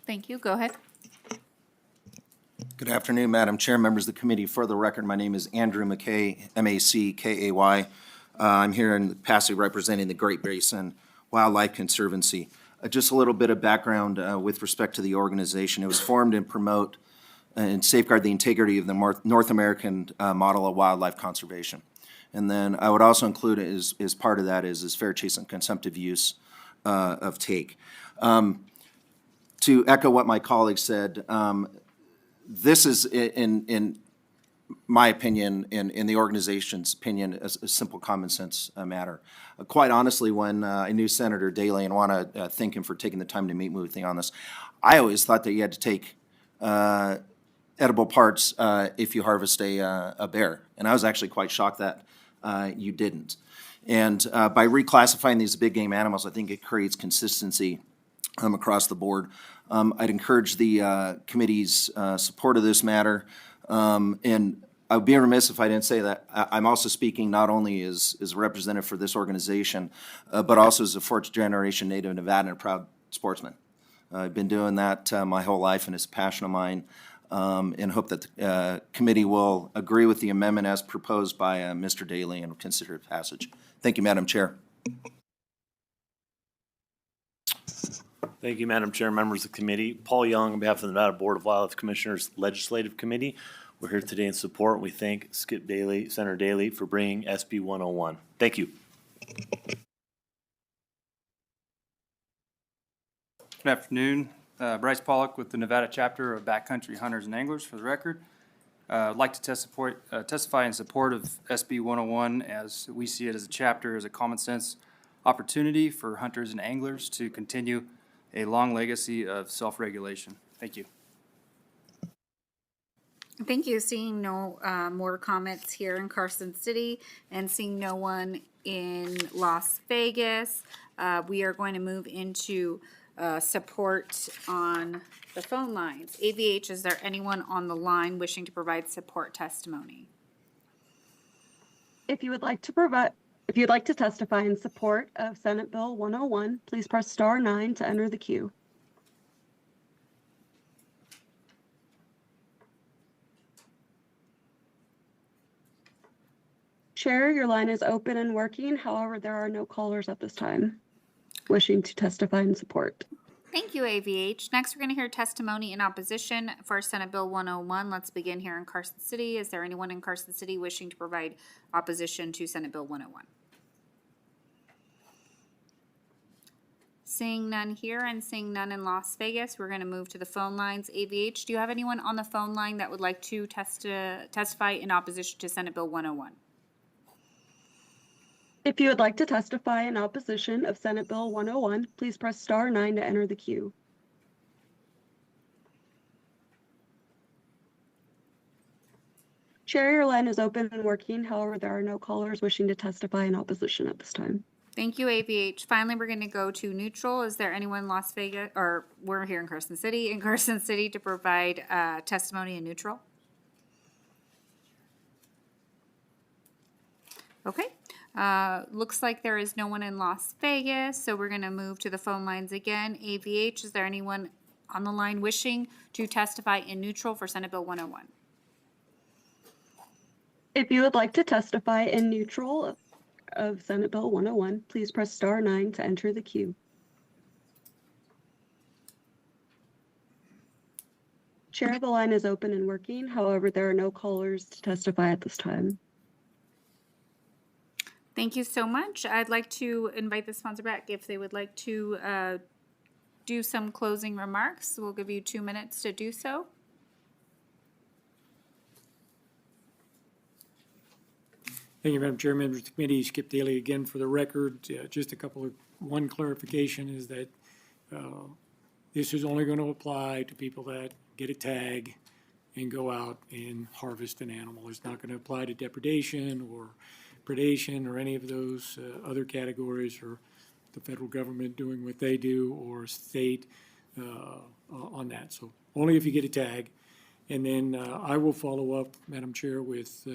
Thank you. Go ahead. Good afternoon, Madam Chair, members of the committee. For the record, my name is Andrew McKay, M-A-C-K-A-Y. I'm here in capacity representing the Great Basin Wildlife Conservancy. Just a little bit of background with respect to the organization. It was formed to promote and safeguard the integrity of the North American model of wildlife conservation. And then I would also include as part of that is fair, chaste, and consumptive use of take. To echo what my colleague said, this is in my opinion, in the organization's opinion, a simple common sense matter. Quite honestly, when I knew Senator Daley and want to thank him for taking the time to meet with me on this, I always thought that you had to take edible parts if you harvest a bear. And I was actually quite shocked that you didn't. And by reclassifying these big game animals, I think it creates consistency across the board. I'd encourage the committee's support of this matter. And I would be remiss if I didn't say that I'm also speaking not only as a representative for this organization, but also as a fourth-generation native Nevadan and a proud sportsman. I've been doing that my whole life, and it's a passion of mine, and hope that the committee will agree with the amendment as proposed by Mr. Daley and consider its passage. Thank you, Madam Chair. Thank you, Madam Chair, members of the committee. Paul Young, on behalf of the Nevada Board of Wildlife Commissioners Legislative Committee. We're here today in support. We thank Skip Daly, Senator Daly, for bringing SB 101. Thank you. Good afternoon. Bryce Pollock with the Nevada chapter of Backcountry Hunters and Anglers, for the record. I'd like to testify in support of SB 101 as we see it as a chapter, as a common sense opportunity for hunters and anglers to continue a long legacy of self-regulation. Thank you. Thank you. Seeing no more comments here in Carson City and seeing no one in Las Vegas, we are going to move into support on the phone lines. AVH, is there anyone on the line wishing to provide support testimony? If you'd like to testify in support of Senate Bill 101, please press star 9 to enter the queue. Chair, your line is open and working. However, there are no callers at this time wishing to testify in support. Thank you, AVH. Next, we're going to hear testimony in opposition for Senate Bill 101. Let's begin here in Carson City. Is there anyone in Carson City wishing to provide opposition to Senate Bill 101? Seeing none here and seeing none in Las Vegas, we're going to move to the phone lines. AVH, do you have anyone on the phone line that would like to testify in opposition to Senate Bill 101? If you would like to testify in opposition of Senate Bill 101, please press star 9 to enter the queue. Chair, your line is open and working. However, there are no callers wishing to testify in opposition at this time. Thank you, AVH. Finally, we're going to go to neutral. Is there anyone in Las Vegas, or we're here in Carson City, to provide testimony in neutral? Okay. Looks like there is no one in Las Vegas, so we're going to move to the phone lines again. AVH, is there anyone on the line wishing to testify in neutral for Senate Bill 101? If you would like to testify in neutral of Senate Bill 101, please press star 9 to enter the queue. Chair, the line is open and working. However, there are no callers to testify at this time. Thank you so much. I'd like to invite the sponsor back if they would like to do some closing remarks. We'll give you 2 minutes to do so. Thank you, Madam Chair, members of the committee. Skip Daly again for the record. Just one clarification is that this is only going to apply to people that get a tag and go out and harvest an animal. It's not going to apply to depredation or predation or any of those other categories, or the federal government doing what they do, or state on that. So only if you get a tag. And then I will follow up, Madam Chair, with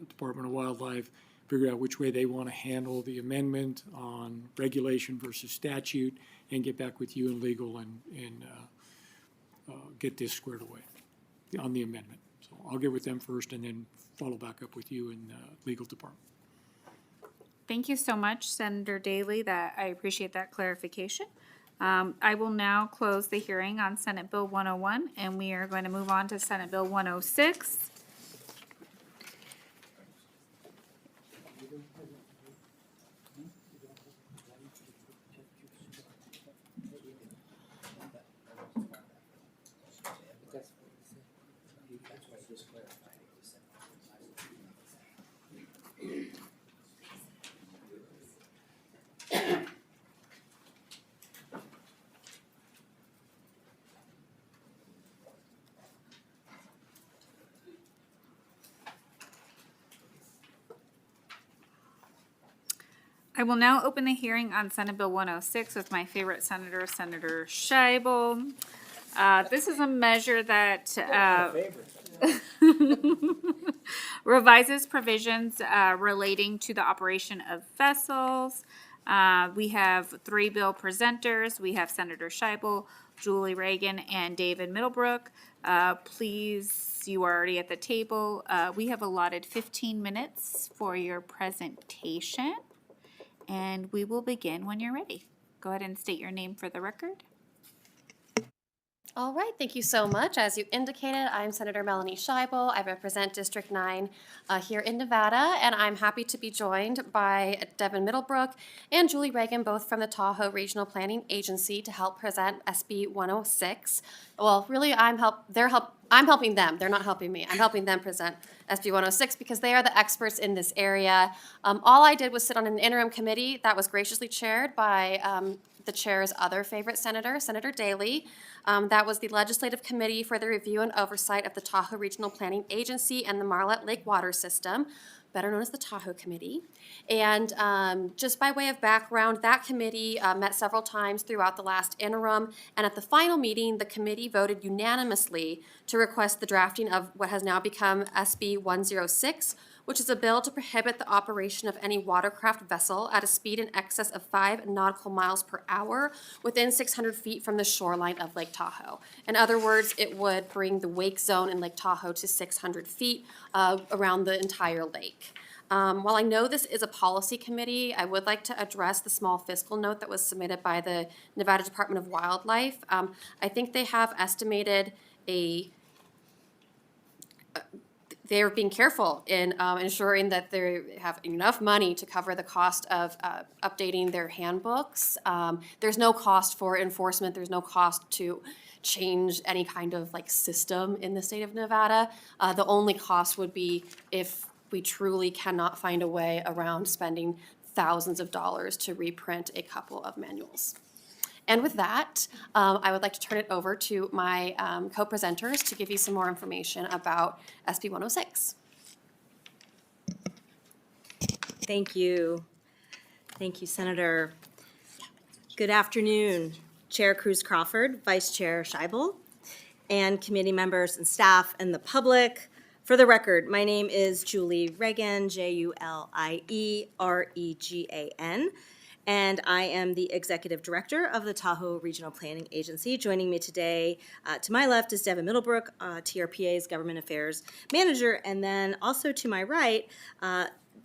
Department of Wildlife, figure out which way they want to handle the amendment on regulation versus statute, and get back with you and legal and get this squared away on the amendment. So I'll get with them first and then follow back up with you in the legal department. Thank you so much, Senator Daly. I appreciate that clarification. I will now close the hearing on Senate Bill 101, and we are going to move on to Senate Bill 106. I will now open the hearing on Senate Bill 106 with my favorite senator, Senator Scheibel. This is a measure that revises provisions relating to the operation of vessels. We have 3 bill presenters. We have Senator Scheibel, Julie Reagan, and David Middlebrook. Please, you are already at the table. We have allotted 15 minutes for your presentation, and we will begin when you're ready. Go ahead and state your name for the record. All right, thank you so much. As you indicated, I'm Senator Melanie Scheibel. I represent District 9 here in Nevada, and I'm happy to be joined by Devin Middlebrook and Julie Reagan, both from the Tahoe Regional Planning Agency, to help present SB 106. Well, really, I'm helping them. They're not helping me. I'm helping them present SB 106 because they are the experts in this area. All I did was sit on an interim committee that was graciously chaired by the chair's other favorite senator, Senator Daley. That was the Legislative Committee for the Review and Oversight of the Tahoe Regional Planning Agency and the Marlette Lake Water System, better known as the Tahoe Committee. And just by way of background, that committee met several times throughout the last interim, and at the final meeting, the committee voted unanimously to request the drafting of what has now become SB 106, which is a bill to prohibit the operation of any watercraft vessel at a speed in excess of 5 nautical miles per hour within 600 feet from the shoreline of Lake Tahoe. In other words, it would bring the wake zone in Lake Tahoe to 600 feet around the entire lake. While I know this is a policy committee, I would like to address the small fiscal note that was submitted by the Nevada Department of Wildlife. I think they have estimated they're being careful in ensuring that they have enough money to cover the cost of updating their handbooks. There's no cost for enforcement. There's no cost to change any kind of system in the state of Nevada. The only cost would be if we truly cannot find a way around spending thousands of dollars to reprint a couple of manuals. And with that, I would like to turn it over to my co-presenters to give you some more information about SB 106. Thank you. Thank you, Senator. Good afternoon, Chair Cruz Crawford, Vice Chair Scheibel, and committee members and staff and the public. For the record, my name is Julie Reagan, Julieregan, and I am the Executive Director of the Tahoe Regional Planning Agency. Joining me today, to my left is Devin Middlebrook, TRPA's Government Affairs Manager, and then also to my right,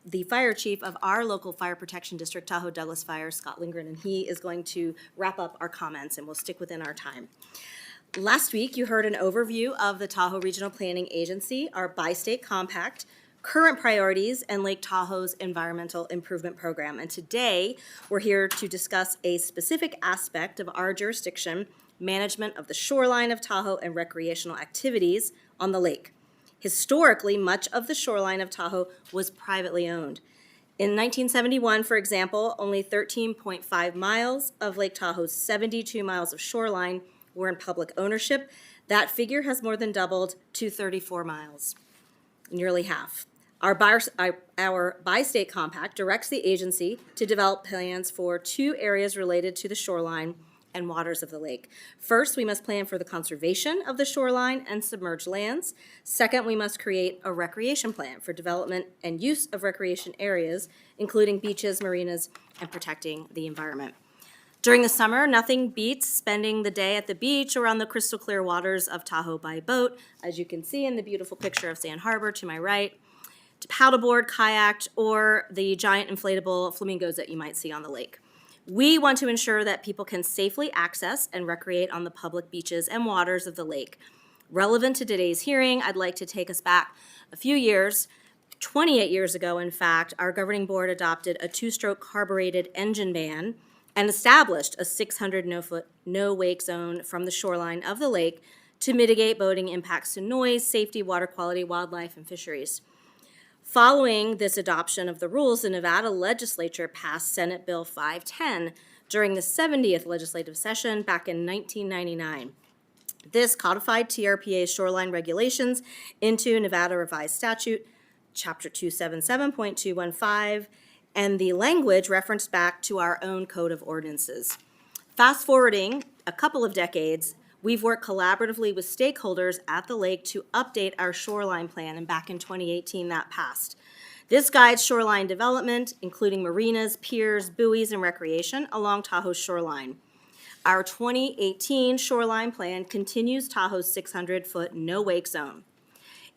the Fire Chief of our local fire protection district, Tahoe Douglas Fire, Scott Lindgren, and he is going to wrap up our comments, and we'll stick within our time. Last week, you heard an overview of the Tahoe Regional Planning Agency, our bi-state compact, current priorities, and Lake Tahoe's environmental improvement program. And today, we're here to discuss a specific aspect of our jurisdiction, management of the shoreline of Tahoe and recreational activities on the lake. Historically, much of the shoreline of Tahoe was privately owned. In 1971, for example, only 13.5 miles of Lake Tahoe's 72 miles of shoreline were in public ownership. That figure has more than doubled to 34 miles, nearly half. Our bi-state compact directs the agency to develop plans for 2 areas related to the shoreline and waters of the lake. First, we must plan for the conservation of the shoreline and submerged lands. Second, we must create a recreation plan for development and use of recreation areas, including beaches, marinas, and protecting the environment. During the summer, nothing beats spending the day at the beach or on the crystal clear waters of Tahoe by boat, as you can see in the beautiful picture of Sand Harbor to my right, to paddleboard, kayak, or the giant inflatable flamingos that you might see on the lake. We want to ensure that people can safely access and recreate on the public beaches and waters of the lake. Relevant to today's hearing, I'd like to take us back a few years. 28 years ago, in fact, our governing board adopted a 2-stroke carbureted engine ban and established a 600 no-wake zone from the shoreline of the lake to mitigate boating impacts to noise, safety, water quality, wildlife, and fisheries. Following this adoption of the rules, the Nevada Legislature passed Senate Bill 510 during the 70th legislative session back in 1999. This codified TRPA's shoreline regulations into Nevada Revised Statute, Chapter 277.215, and the language referenced back to our own Code of Ordinances. Fast forwarding a couple of decades, we've worked collaboratively with stakeholders at the lake to update our shoreline plan, and back in 2018 that passed. This guides shoreline development, including marinas, piers, buoys, and recreation along Tahoe's shoreline. Our 2018 shoreline plan continues Tahoe's 600-foot no-wake zone.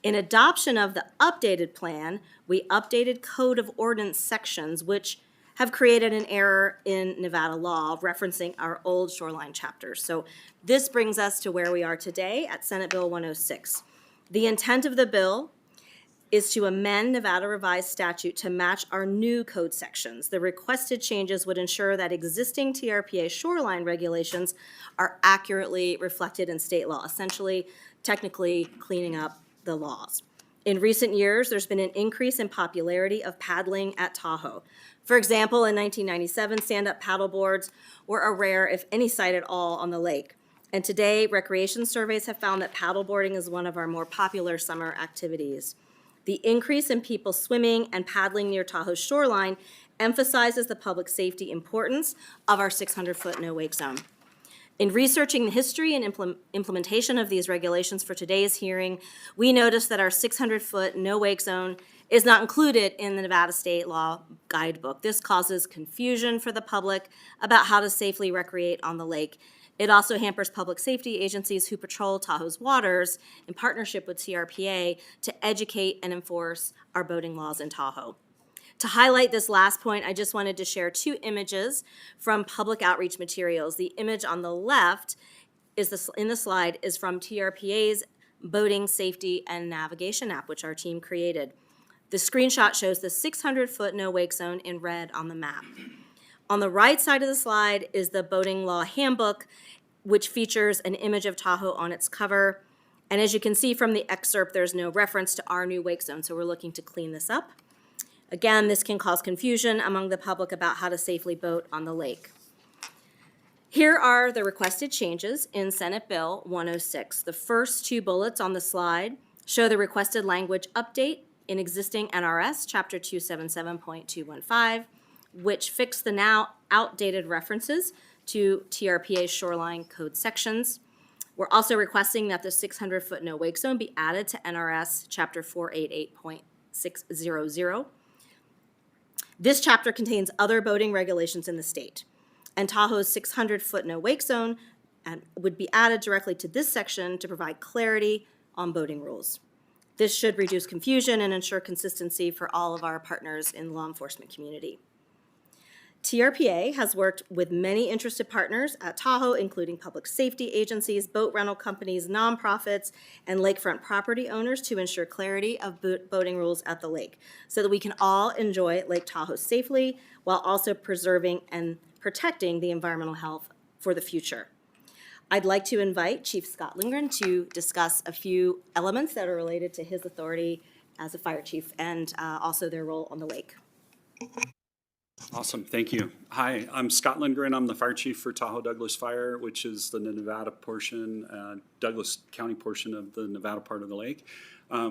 In adoption of the updated plan, we updated Code of Ordinance sections which have created an error in Nevada law referencing our old shoreline chapters. So this brings us to where we are today at Senate Bill 106. The intent of the bill is to amend Nevada revised statute to match our new code sections. The requested changes would ensure that existing TRPA shoreline regulations are accurately reflected in state law, essentially, technically cleaning up the laws. In recent years, there's been an increase in popularity of paddling at Tahoe. For example, in 1997, stand-up paddle boards were a rare, if any, sight at all on the lake. And today, recreation surveys have found that paddleboarding is one of our more popular summer activities. The increase in people swimming and paddling near Tahoe's shoreline emphasizes the public safety importance of our 600-foot no-wake zone. In researching the history and implementation of these regulations for today's hearing, we noticed that our 600-foot no-wake zone is not included in the Nevada State Law Guidebook. This causes confusion for the public about how to safely recreate on the lake. It also hampers public safety agencies who patrol Tahoe's waters in partnership with TRPA to educate and enforce our boating laws in Tahoe. To highlight this last point, I just wanted to share two images from public outreach materials. The image on the left in the slide is from TRPA's Boating Safety and Navigation app, which our team created. The screenshot shows the 600-foot no-wake zone in red on the map. On the right side of the slide is the Boating Law Handbook, which features an image of Tahoe on its cover. And as you can see from the excerpt, there's no reference to our new wake zone, so we're looking to clean this up. Again, this can cause confusion among the public about how to safely boat on the lake. Here are the requested changes in Senate Bill 106. The first two bullets on the slide show the requested language update in existing NRS Chapter 277.215, which fixed the now outdated references to TRPA shoreline code sections. We're also requesting that the 600-foot no-wake zone be added to NRS Chapter 488.600. This chapter contains other boating regulations in the state, and Tahoe's 600-foot no-wake zone would be added directly to this section to provide clarity on boating rules. This should reduce confusion and ensure consistency for all of our partners in the law enforcement community. TRPA has worked with many interested partners at Tahoe, including public safety agencies, boat rental companies, nonprofits, and lakefront property owners to ensure clarity of boating rules at the lake so that we can all enjoy Lake Tahoe safely while also preserving and protecting the environmental health for the future. I'd like to invite Chief Scott Lindgren to discuss a few elements that are related to his authority as a fire chief and also their role on the lake. Awesome, thank you. Hi, I'm Scott Lindgren. I'm the fire chief for Tahoe Douglas Fire, which is the Nevada portion, Douglas County portion of the Nevada part of the lake.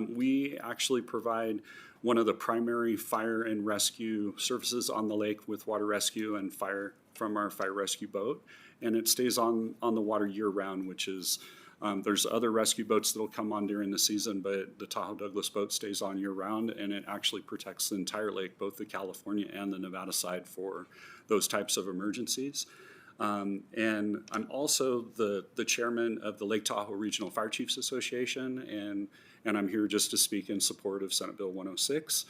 We actually provide one of the primary fire and rescue services on the lake with water rescue and fire from our fire rescue boat. And it stays on the water year round, which is, there's other rescue boats that'll come on during the season, but the Tahoe Douglas boat stays on year round, and it actually protects the entire lake, both the California and the Nevada side, for those types of emergencies. And I'm also the chairman of the Lake Tahoe Regional Fire Chiefs Association, and I'm here just to speak in support of Senate Bill 106.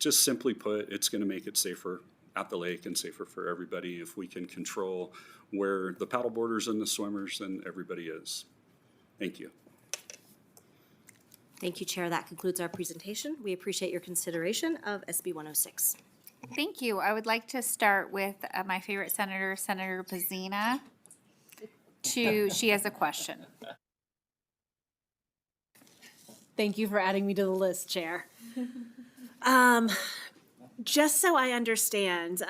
Just simply put, it's going to make it safer at the lake and safer for everybody if we can control where the paddle boarders and the swimmers and everybody is. Thank you. Thank you, Chair. That concludes our presentation. We appreciate your consideration of SB 106. Thank you. I would like to start with my favorite senator, Senator Bazina. She has a question. Thank you for adding me to the list, Chair. Just so I understand,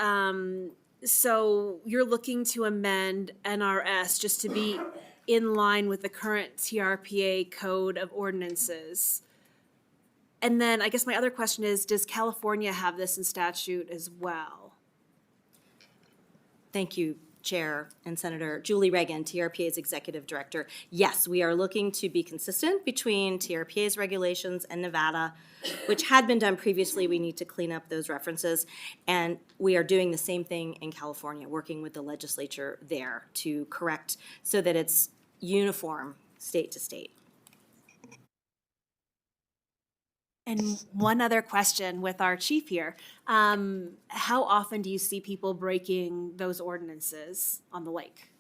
so you're looking to amend NRS just to be in line with the current TRPA code of ordinances. And then I guess my other question is, does California have this in statute as well? Thank you, Chair and Senator. Julie Reagan, TRPA's Executive Director. Yes, we are looking to be consistent between TRPA's regulations and Nevada, which had been done previously. We need to clean up those references. And we are doing the same thing in California, working with the legislature there to correct so that it's uniform state to state. And one other question with our chief here. How often do you see people breaking those ordinances on the lake?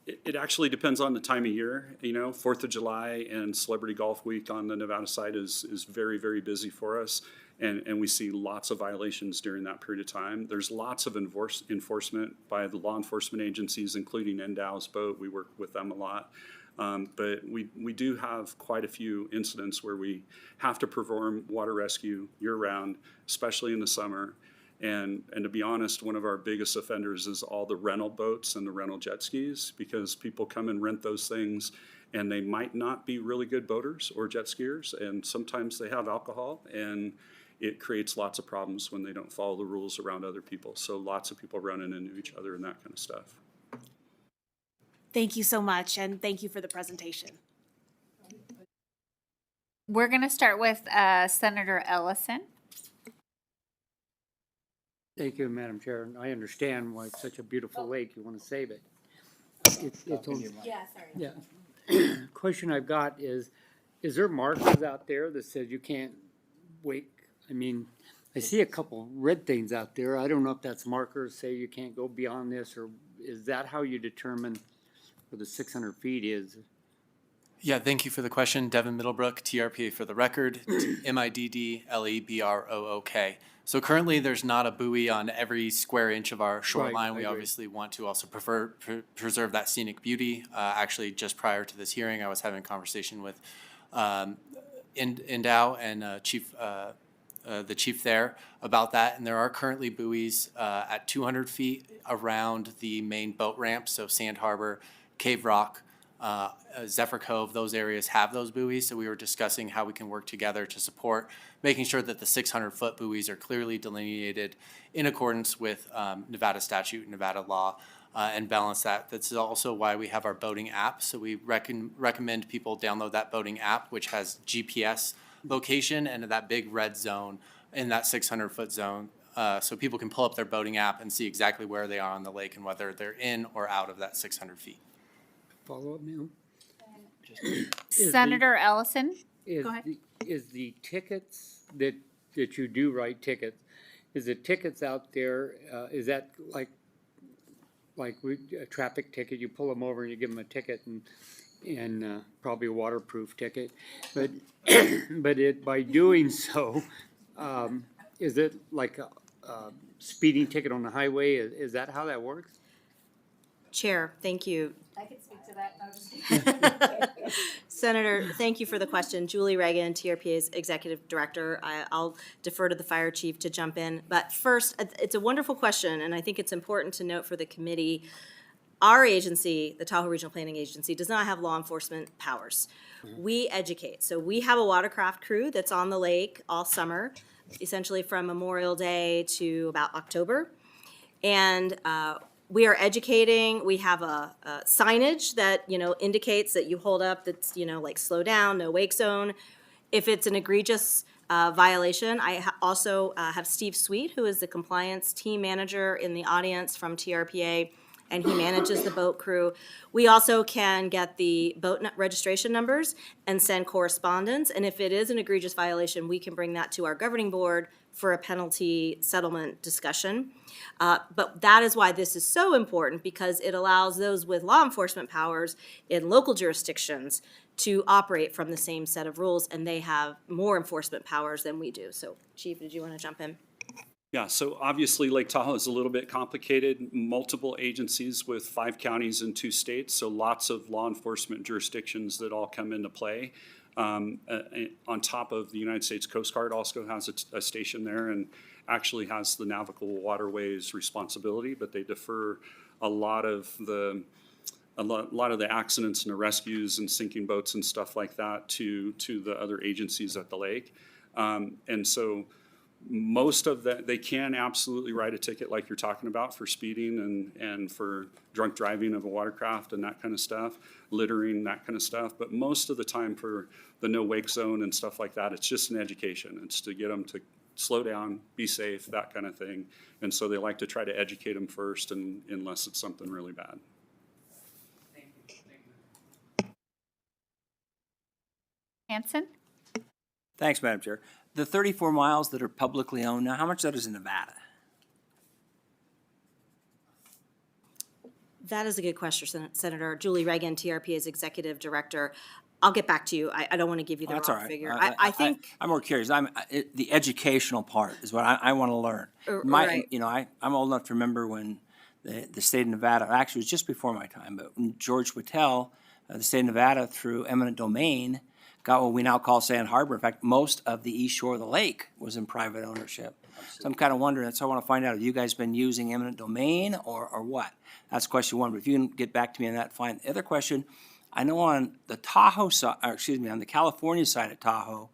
It actually depends on the time of year. 4th of July and Celebrity Golf Week on the Nevada side is very, very busy for us. And we see lots of violations during that period of time. There's lots of enforcement by the law enforcement agencies, including NDOW's boat. We work with them a lot. But we do have quite a few incidents where we have to perform water rescue year-round, especially in the summer. And to be honest, one of our biggest offenders is all the rental boats and the rental jet skis, because people come and rent those things and they might not be really good boaters or jet skiers, and sometimes they have alcohol, and it creates lots of problems when they don't follow the rules around other people. So lots of people running into each other and that kind of stuff. Thank you so much, and thank you for the presentation. We're going to start with Senator Ellison. Thank you, Madam Chair. And I understand why it's such a beautiful lake, you want to save it. It's only, Yeah, sorry. yeah. Question I've got is there markers out there that says you can't wake? I mean, I see a couple red things out there. I don't know if that's markers say you can't go beyond this, or is that how you determine where the 600 feet is? Yeah, thank you for the question. Devin Middlebrook, TRPA for the record, MIDDLEBROOK. So currently, there's not a buoy on every square inch of our shoreline. Right, I We agree. obviously want to also preserve that scenic beauty. Actually, just prior to this hearing, I was having a conversation with Endow and the chief there about that. And there are currently buoys at 200 feet around the main boat ramp. So Sand Harbor, Cave Rock, Zephyr Cove, those areas have those buoys. So we were discussing how we can work together to support making sure that the 600-foot buoys are clearly delineated in accordance with Nevada statute, Nevada law, and balance that. That's also why we have our boating app. So we recommend people download that boating app, which has GPS location and that big red zone in that 600-foot zone. So people can pull up their boating app and see exactly where they are on the lake and whether they're in or out of that 600 feet. Follow up, ma'am? Senator Ellison. Go ahead. Is the tickets that you do write tickets, is the tickets out there, is that like a traffic ticket, you pull them over and you give them a ticket and probably a waterproof ticket, but by doing so, is it like a speeding ticket on the highway? Is that how that works? Chair, thank you. I can speak to that. Senator, thank you for the question. Julie Reagan, TRPA's Executive Director. I'll defer to the fire chief to jump in. But first, it's a wonderful question, and I think it's important to note for the committee, our agency, the Tahoe Regional Planning Agency, does not have law enforcement powers. We educate. So we have a watercraft crew that's on the lake all summer, essentially from Memorial Day to about October. And we are educating. We have a signage that, indicates that you hold up that's, like slow down, no wake zone. If it's an egregious violation, I also have Steve Sweet, who is the compliance team manager in the audience from TRPA, and he manages the boat crew. We also can get the boat registration numbers and send correspondence. And if it is an egregious violation, we can bring that to our governing board for a penalty settlement discussion. But that is why this is so important, because it allows those with law enforcement powers in local jurisdictions to operate from the same set of rules, and they have more enforcement powers than we do. So, Chief, did you want to jump in? Yeah, so obviously Lake Tahoe is a little bit complicated, multiple agencies with 5 counties and 2 states, so lots of law enforcement jurisdictions that all come into play. On top of the United States Coast Guard also has a station there and actually has the navigable waterways responsibility, but they defer a lot of the accidents and the rescues and sinking boats and stuff like that to the other agencies at the lake. And so most of that, they can absolutely write a ticket like you're talking about for speeding and for drunk driving of a watercraft and that kind of stuff, littering, that kind of stuff. But most of the time for the no wake zone and stuff like that, it's just an education. It's to get them to slow down, be safe, that kind of thing. And so they like to try to educate them first, and unless it's something really bad. Hanson? Thanks, Madam Chair. the 34 miles that are publicly owned now, how much of that is in Nevada? That is a good question, Senator. Julie Reagan, TRPA's Executive Director. I'll get back to you. I don't want to give you the That's all wrong right. figure. I think, I'm more curious. The educational part is what I want to learn. right. You know, I'm old enough to remember when the state of Nevada, actually it was just before my time, but when George Whittel, the state of Nevada through eminent domain, got what we now call Sand Harbor. In fact, most of the east shore of the lake was in private ownership. So I'm kind of wondering, so I want to find out, have you guys been using eminent domain or what? That's question one, but if you can get back to me on that, fine. The other question, I know on the Tahoe side, or excuse me, on the California side of Tahoe,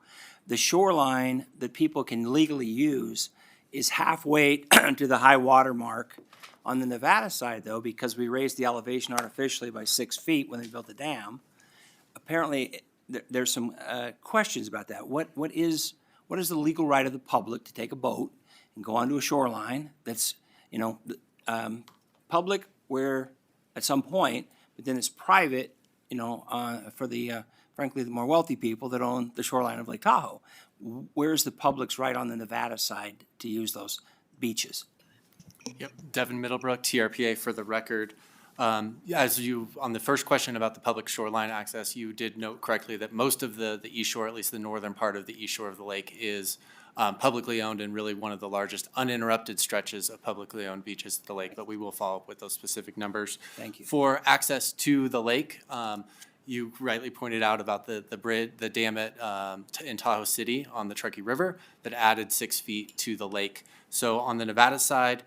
the shoreline that people can legally use is halfway to the high water mark. On the Nevada side, though, because we raised the elevation artificially by 6 feet when they built the dam, apparently there's some questions about that. What is the legal right of the public to take a boat and go onto a shoreline that's, you know, public where at some point, but then it's private, you know, for the frankly the more wealthy people that own the shoreline of Lake Tahoe. Where's the public's right on the Nevada side to use those beaches? Yep, Devin Middlebrook, TRPA for the record. As you, on the first question about the public shoreline access, you did note correctly that most of the east shore, at least the northern part of the east shore of the lake, is publicly owned and really one of the largest uninterrupted stretches of publicly owned beaches at the lake, but we will follow up with those specific numbers. Thank you. For access to the lake, you rightly pointed out about the bridge, the dam in Tahoe City on the Truckee River that added 6 feet to the lake. So on the Nevada side,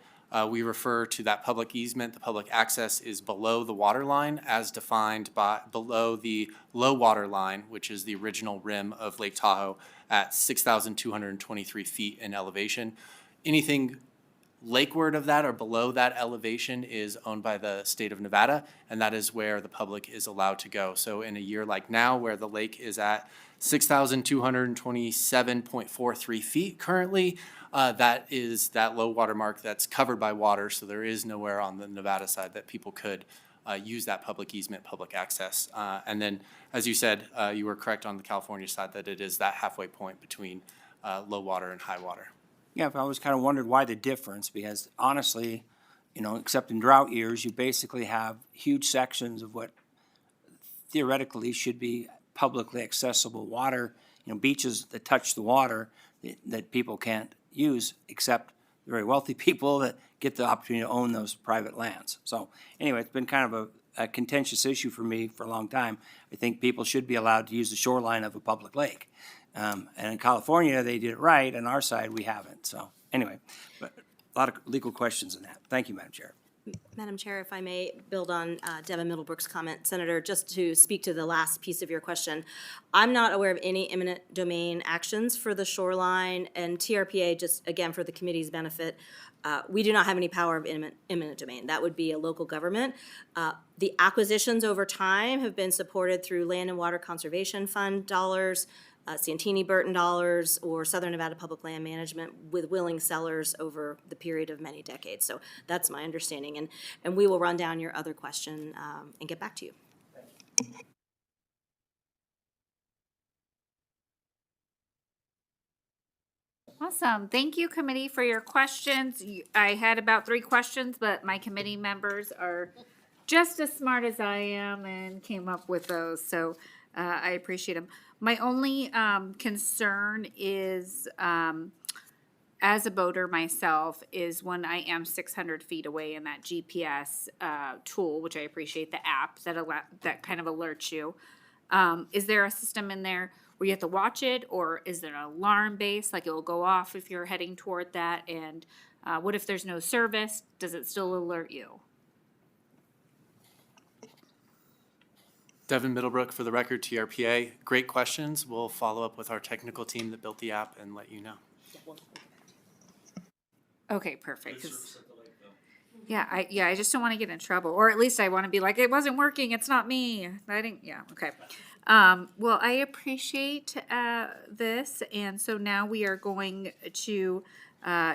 we refer to that public easement. The public access is below the water line as defined by below the low water line, which is the original rim of Lake Tahoe at 6,223 feet in elevation. Anything lakeward of that or below that elevation is owned by the state of Nevada, and that is where the public is allowed to go. So in a year like now, where the lake is at 6,227.43 feet currently, that is that low water mark that's covered by water, so there is nowhere on the Nevada side that people could use that public easement, public access. And then, as you said, you were correct on the California side that it is that halfway point between low water and high water. Yeah, but I was kind of wondered why the difference, because honestly, you know, except in drought years, you basically have huge sections of what theoretically should be publicly accessible water, you know, beaches that touch the water that people can't use except the very wealthy people that get the opportunity to own those private lands. So anyway, it's been kind of a contentious issue for me for a long time. I think people should be allowed to use the shoreline of a public lake. And in California, they did it right, and our side, we haven't. So anyway, but a lot of legal questions in that. Thank you, Madam Chair. Madam Chair, if I may build on Devin Middlebrook's comment, Senator, just to speak to the last piece of your question, I'm not aware of any eminent domain actions for the shoreline, and TRPA, just again for the committee's benefit, we do not have any power of eminent domain. That would be a local government. The acquisitions over time have been supported through Land and Water Conservation Fund dollars, Santini-Burton dollars, or Southern Nevada Public Land Management with willing sellers over the period of many decades. So that's my understanding. And we will run down your other question and get back to you. Awesome. Thank you, committee, for your questions. I had about 3 questions, but my committee members are just as smart as I am and came up with those. So I appreciate them. My only concern is, as a boater myself, is when I am 600 feet away in that GPS tool, which I appreciate the app that kind of alerts you. Is there a system in there where you have to watch it, or is there an alarm base, like it will go off if you're heading toward that? And what if there's no service? Does it still alert you? Devin Middlebrook for the record, TRPA. Great questions. We'll follow up with our technical team that built the app and let you know. Okay, perfect. I just don't want to get in trouble, or at least I want to be like, it wasn't working, it's not me. I didn't. Yeah, okay. Well, I appreciate this, and so now we are going to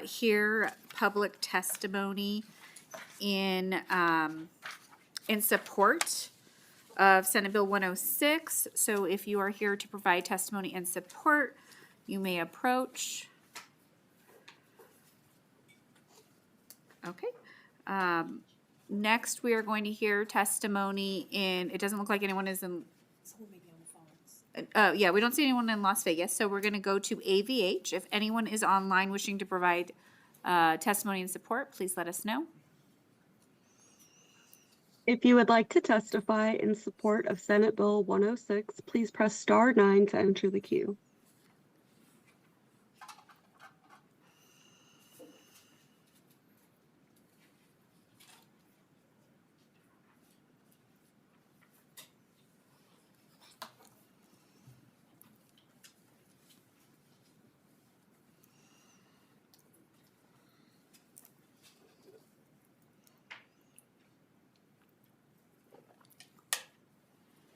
hear public testimony in support of Senate Bill 106. So if you are here to provide testimony in support, You may approach. Okay. Next, we are going to hear testimony it doesn't look like anyone is in. Yeah, we don't see anyone in Las Vegas, so we're going to go to AVH. If anyone is online wishing to provide testimony and support, please let us know. If you would like to testify in support of Senate Bill 106, please press star 9 to enter the queue.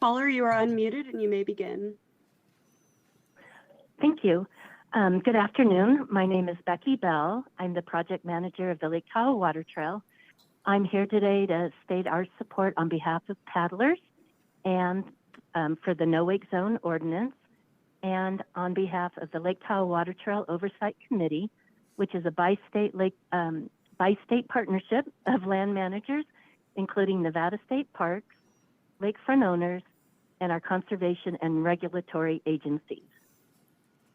Caller, you are unmuted and you may begin. Thank you. Good afternoon. My name is Becky Bell. I'm the project manager of the Lake Tahoe Water Trail. I'm here today to state our support on behalf of paddlers and for the No Wake Zone ordinance, and on behalf of the Lake Tahoe Water Trail Oversight Committee, which is a bi-state partnership of land managers, including Nevada State Parks, lakefront owners, and our conservation and regulatory agencies.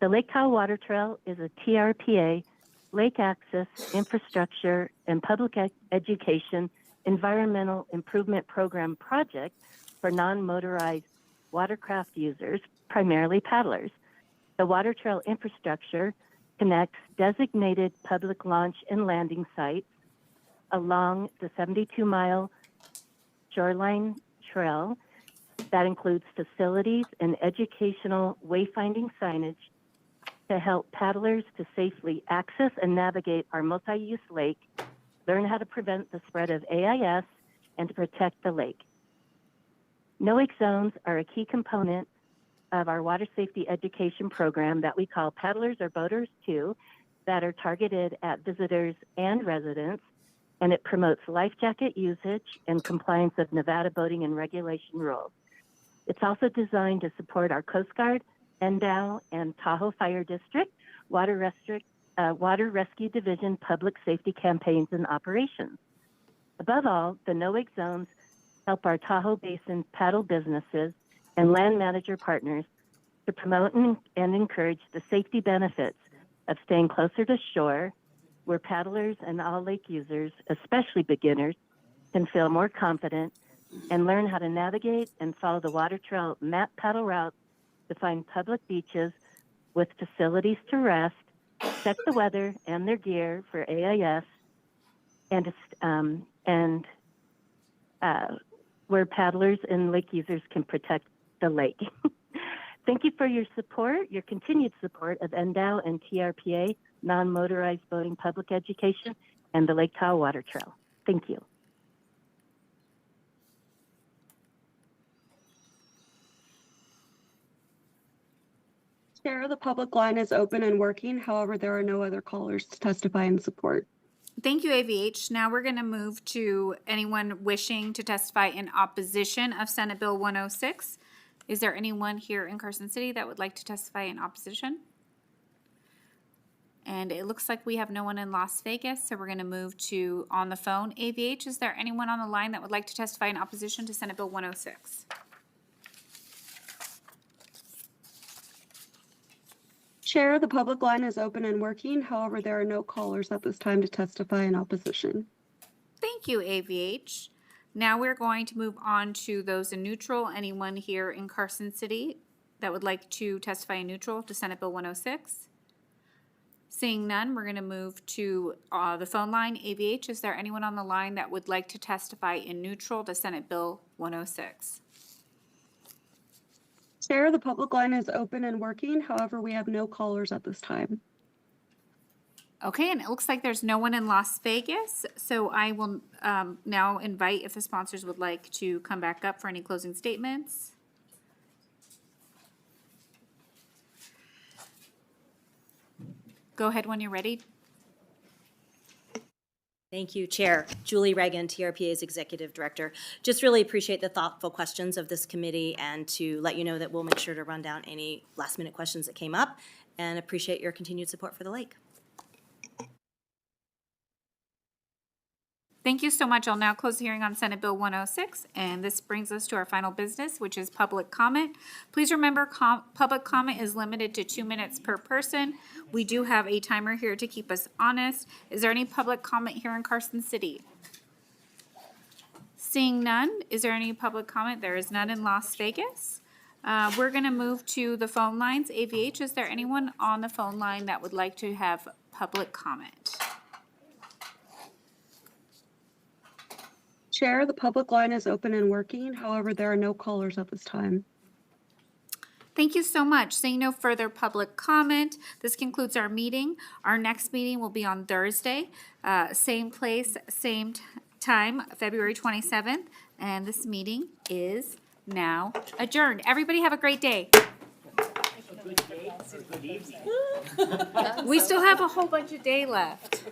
The Lake Tahoe Water Trail is a TRPA, lake access, infrastructure, and public education environmental improvement program project for non-motorized watercraft users, primarily paddlers. The water trail infrastructure connects designated public launch and landing sites along the 72-mile shoreline trail that includes facilities and educational wayfinding signage to help paddlers to safely access and navigate our multi-use lake, learn how to prevent the spread of AIS, and to protect the lake. No-wake zones are a key component of our water safety education program that we call Paddlers or Boaters 2, that are targeted at visitors and residents, and it promotes life jacket usage and compliance of Nevada boating and regulation rules. It's also designed to support our Coast Guard, NDOW, and Tahoe Fire District Water Rescue Division public safety campaigns and operations. Above all, the no-wake zones help our Tahoe Basin paddle businesses and land manager partners to promote and encourage the safety benefits of staying closer to shore, where paddlers and all lake users, especially beginners, can feel more confident and learn how to navigate and follow the water trail map paddle routes to find public beaches with facilities to rest, check the weather and their gear for AIS, and where paddlers and lake users can protect the lake. Thank you for your support, your continued support of NDOW and TRPA, non-motorized boating public education, and the Lake Tahoe Water Trail. Thank you. Chair, the public line is open and working. However, there are no other callers to testify in support. Thank you, AVH. Now we're going to move to anyone wishing to testify in opposition of Senate Bill 106. Is there anyone here in Carson City that would like to testify in opposition? And it looks like we have no one in Las Vegas, so we're going to move to on the phone. AVH, is there anyone on the line that would like to testify in opposition to Senate Bill 106? Chair, the public line is open and working. However, there are no callers at this time to testify in opposition. Thank you, AVH. Now we're going to move on to those in neutral. Anyone here in Carson City that would like to testify in neutral to Senate Bill 106? Seeing none, we're going to move to the phone line. AVH, is there anyone on the line that would like to testify in neutral to Senate Bill 106? Chair, the public line is open and working. However, we have no callers at this time. Okay, and it looks like there's no one in Las Vegas, so I will now invite if the sponsors would like to come back up for any closing statements. Go ahead when you're ready. Thank you, Chair. Julie Reagan, TRPA's Executive Director. Just really appreciate the thoughtful questions of this committee and to let you know that we'll make sure to run down any last-minute questions that came up and appreciate your continued support for the lake. Thank you so much. I'll now close the hearing on Senate Bill 106, and this brings us to our final business, which is public comment. Please remember, public comment is limited to 2 minutes per person. We do have a timer here to keep us honest. Is there any public comment here in Carson City? Seeing none, is there any public comment? There is none in Las Vegas. We're going to move to the phone lines. AVH, is there anyone on the phone line that would like to have public comment? Chair, the public line is open and working. However, there are no callers at this time. Thank you so much. Seeing no further public comment, this concludes our meeting. Our next meeting will be on Thursday, same place, same time, February 27th. And this meeting is now adjourned. Everybody have a great day. We still have a whole bunch of day left.